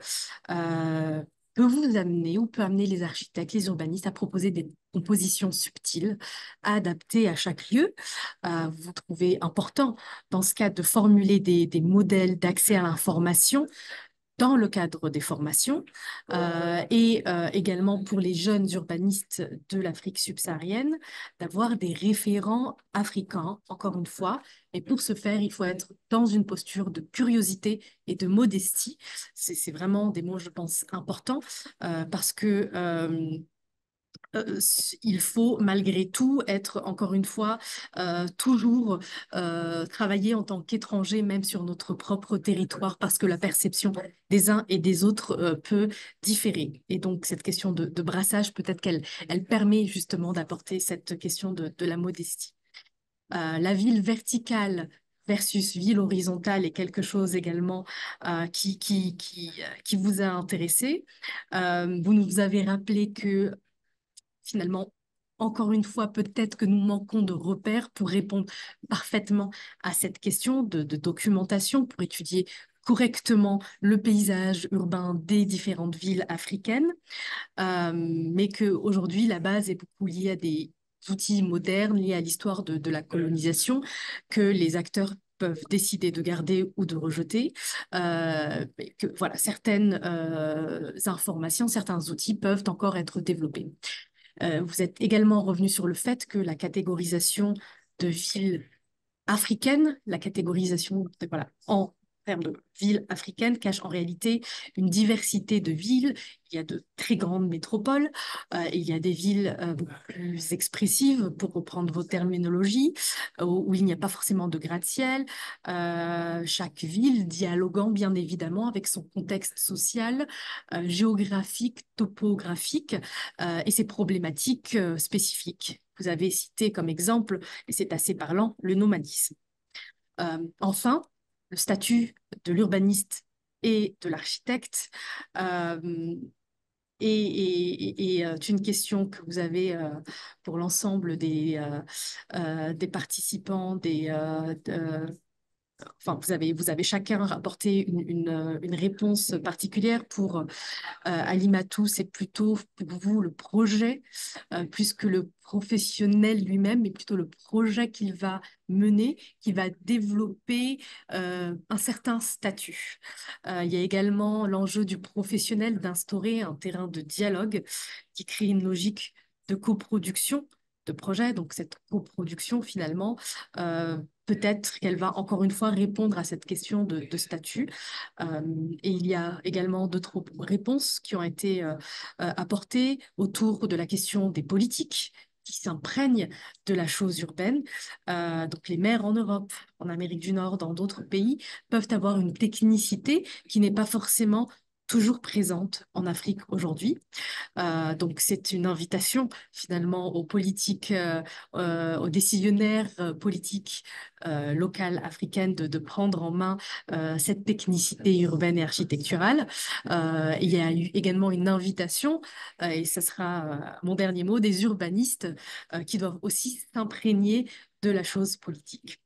peut vous amener ou peut amener les architectes, les urbanistes à proposer des compositions subtiles, adaptées à chaque lieu. Vous trouvez important dans ce cas de formuler des modèles d'accès à l'information dans le cadre des formations et également pour les jeunes urbanistes de l'Afrique subsaharienne, d'avoir des référents africains, encore une fois. Et pour ce faire, il faut être dans une posture de curiosité et de modestie. C'est vraiment des mots, je pense, importants parce que il faut malgré tout être, encore une fois, toujours travailler en tant qu'étranger, même sur notre propre territoire, parce que la perception des uns et des autres peut différer. Et donc, cette question de brassage, peut-être elle permet justement d'apporter cette question de la modestie. La ville verticale versus ville horizontale est quelque chose également qui vous a intéressé. Vous nous avez rappelé que finalement, encore une fois, peut-être que nous manquons de repères pour répondre parfaitement à cette question de documentation, pour étudier correctement le paysage urbain des différentes villes africaines, mais qu'aujourd'hui, la base est beaucoup liée à des outils modernes, liés à l'histoire de la colonisation, que les acteurs peuvent décider de garder ou de rejeter, que voilà, certaines informations, certains outils peuvent encore être développés. Vous êtes également revenu sur le fait que la catégorisation de villes africaines, la catégorisation voilà, en termes de villes africaines cache en réalité une diversité de villes. Il y a de très grandes métropoles, il y a des villes beaucoup plus expressives, pour reprendre vos terminologies, où il n'y a pas forcément de gratte-ciel. Chaque ville dialoguant bien évidemment avec son contexte social, géographique, topographique et ses problématiques spécifiques. Vous avez cité comme exemple, et c'est assez parlant, le nomadisme. Enfin, le statut de l'urbaniste et de l'architecte est une question que vous avez pour l'ensemble des participants, enfin, vous avez chacun apporté une réponse particulière. Pour Alimatou, c'est plutôt pour vous le projet, plus que le professionnel lui-même, mais plutôt le projet qu'il va mener, qui va développer un certain statut. Il y a également l'enjeu du professionnel d'instaurer un terrain de dialogue qui crée une logique de coproduction de projet. Donc cette coproduction, finalement, peut-être qu'elle va encore une fois répondre à cette question de statut. Et il y a également d'autres réponses qui ont été apportées autour de la question des politiques qui s'imprègnent de la chose urbaine. Donc les maires en Europe, en Amérique du Nord, dans d'autres pays, peuvent avoir une technicité qui n'est pas forcément toujours présente en Afrique aujourd'hui. Donc, c'est une invitation finalement aux politiques, aux décisionnaires politiques locales africaines de prendre en main cette technicité urbaine et architecturale. Il y a eu également une invitation, et ce sera mon dernier mot, des urbanistes qui doivent aussi s'imprégner de la chose politique.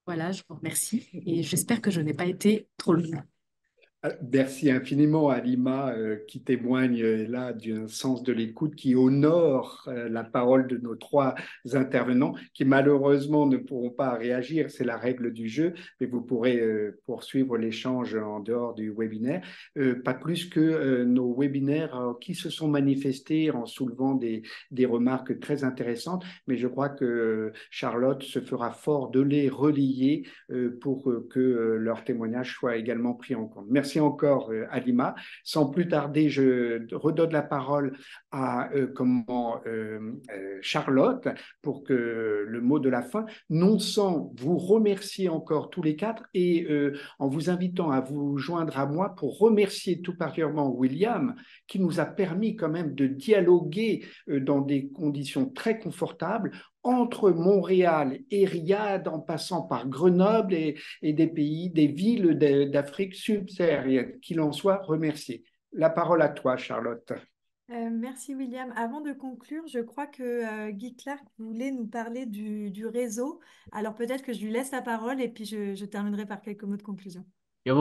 Voilà, je vous remercie et j'espère que je n'ai pas été trop longue. Merci infiniment à Lima qui témoigne là d'un sens de l'écoute qui honore la parole de nos trois intervenants qui malheureusement ne pourront pas réagir, c'est la règle du jeu, mais vous pourrez poursuivre l'échange en dehors du webinaire. Pas plus que nos webinaires qui se sont manifestés en soulevant des remarques très intéressantes, mais je crois que Charlotte se fera fort de les relayer pour que leur témoignage soit également pris en compte. Merci encore Alima. Sans plus tarder, je redonne la parole à Charlotte pour que le mot de la fin, non sans vous remercier encore tous les quatre et en vous invitant à vous joindre à moi pour remercier tout particulièrement William qui nous a permis quand même de dialoguer dans des conditions très confortables entre Montréal et Riyad, en passant par Grenoble et des pays, des villes d'Afrique subsaharienne. Qu'il en soit remercié. La parole à toi, Charlotte. Merci William. Avant de conclure, je crois que Guy Clark voulait nous parler du réseau. Alors peut-être que je lui laisse la parole et puis je terminerai par quelques mots de conclusion. Je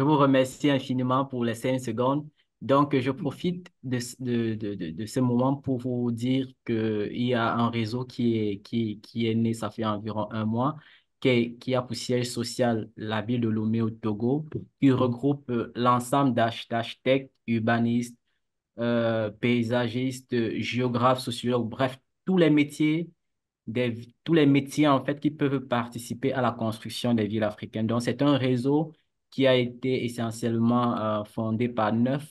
vous remercie infiniment pour les 5 secondes. Donc, je profite de ce moment pour vous dire qu'il y a un réseau qui est né, ça fait environ un mois, qui a pour siège social la ville de Lomé au Togo, qui regroupe l'ensemble d'architectes, urbanistes, paysagistes, géographes, sociologues, bref, tous les métiers tous les métiers en fait qui peuvent participer à la construction des villes africaines. Donc, c'est un réseau qui a été essentiellement fondé par neuf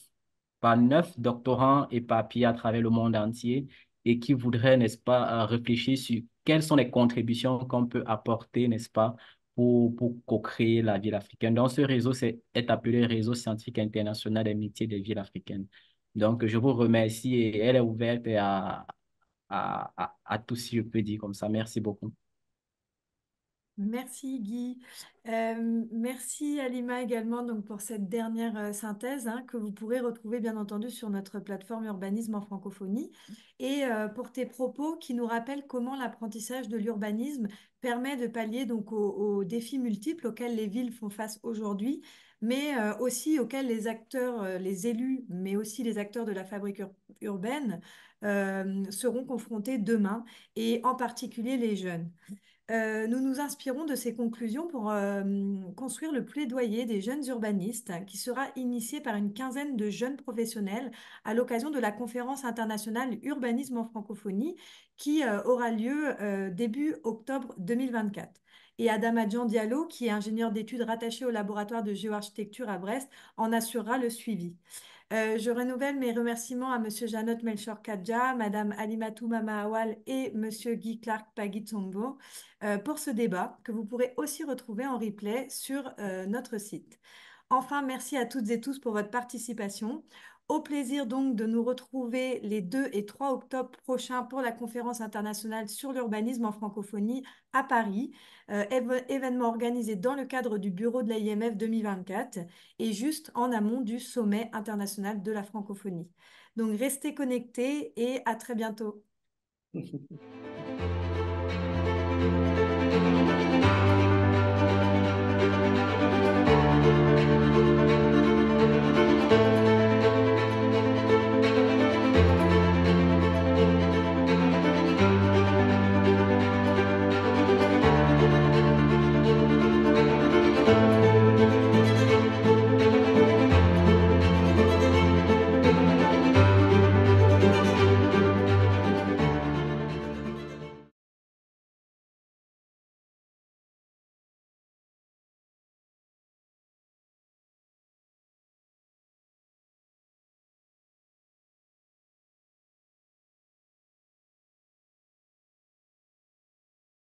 doctorants et papiers à travers le monde entier et qui voudraient, n'est-ce pas, réfléchir sur quelles sont les contributions qu'on peut apporter, n'est-ce pas, pour co-créer la ville africaine. Donc, ce réseau est appelé Réseau scientifique international des métiers des villes africaines. Donc, je vous remercie et elle est ouverte à tous, si je peux dire comme ça. Merci beaucoup. Merci Guy. Merci Alima également donc, pour cette dernière synthèse que vous pourrez retrouver bien entendu sur notre plateforme Urbanisme en francophonie et pour tes propos qui nous rappellent comment l'apprentissage de l'urbanisme permet de pallier donc, aux défis multiples auxquels les villes font face aujourd'hui, mais aussi auxquels les acteurs, les élus, mais aussi les acteurs de la fabrique urbaine seront confrontés demain et en particulier les jeunes. Nous nous inspirons de ces conclusions pour construire le plaidoyer des jeunes urbanistes qui sera initié par une quinzaine de jeunes professionnels à l'occasion de la conférence internationale Urbanisme en francophonie qui aura lieu début octobre 2024. Et Adama Djan Diallo, qui est ingénieur d'études rattaché au laboratoire de géoarchitecture à Brest, en assurera le suivi. Je renouvelle mes remerciements à M. Janot Melchor Kadja, Mme Alimatou Mama Awal et M. Guy Clark Pagitsombo pour ce débat que vous pourrez aussi retrouver en replay sur notre site. Enfin, merci à toutes et tous pour votre participation. Au plaisir donc de nous retrouver les 2 et 3 octobre prochains pour la conférence internationale sur l'urbanisme en francophonie à Paris, événement organisé dans le cadre du bureau de l'AIMF 2024 et juste en amont du sommet international de la francophonie. Donc restez connectés et à très bientôt.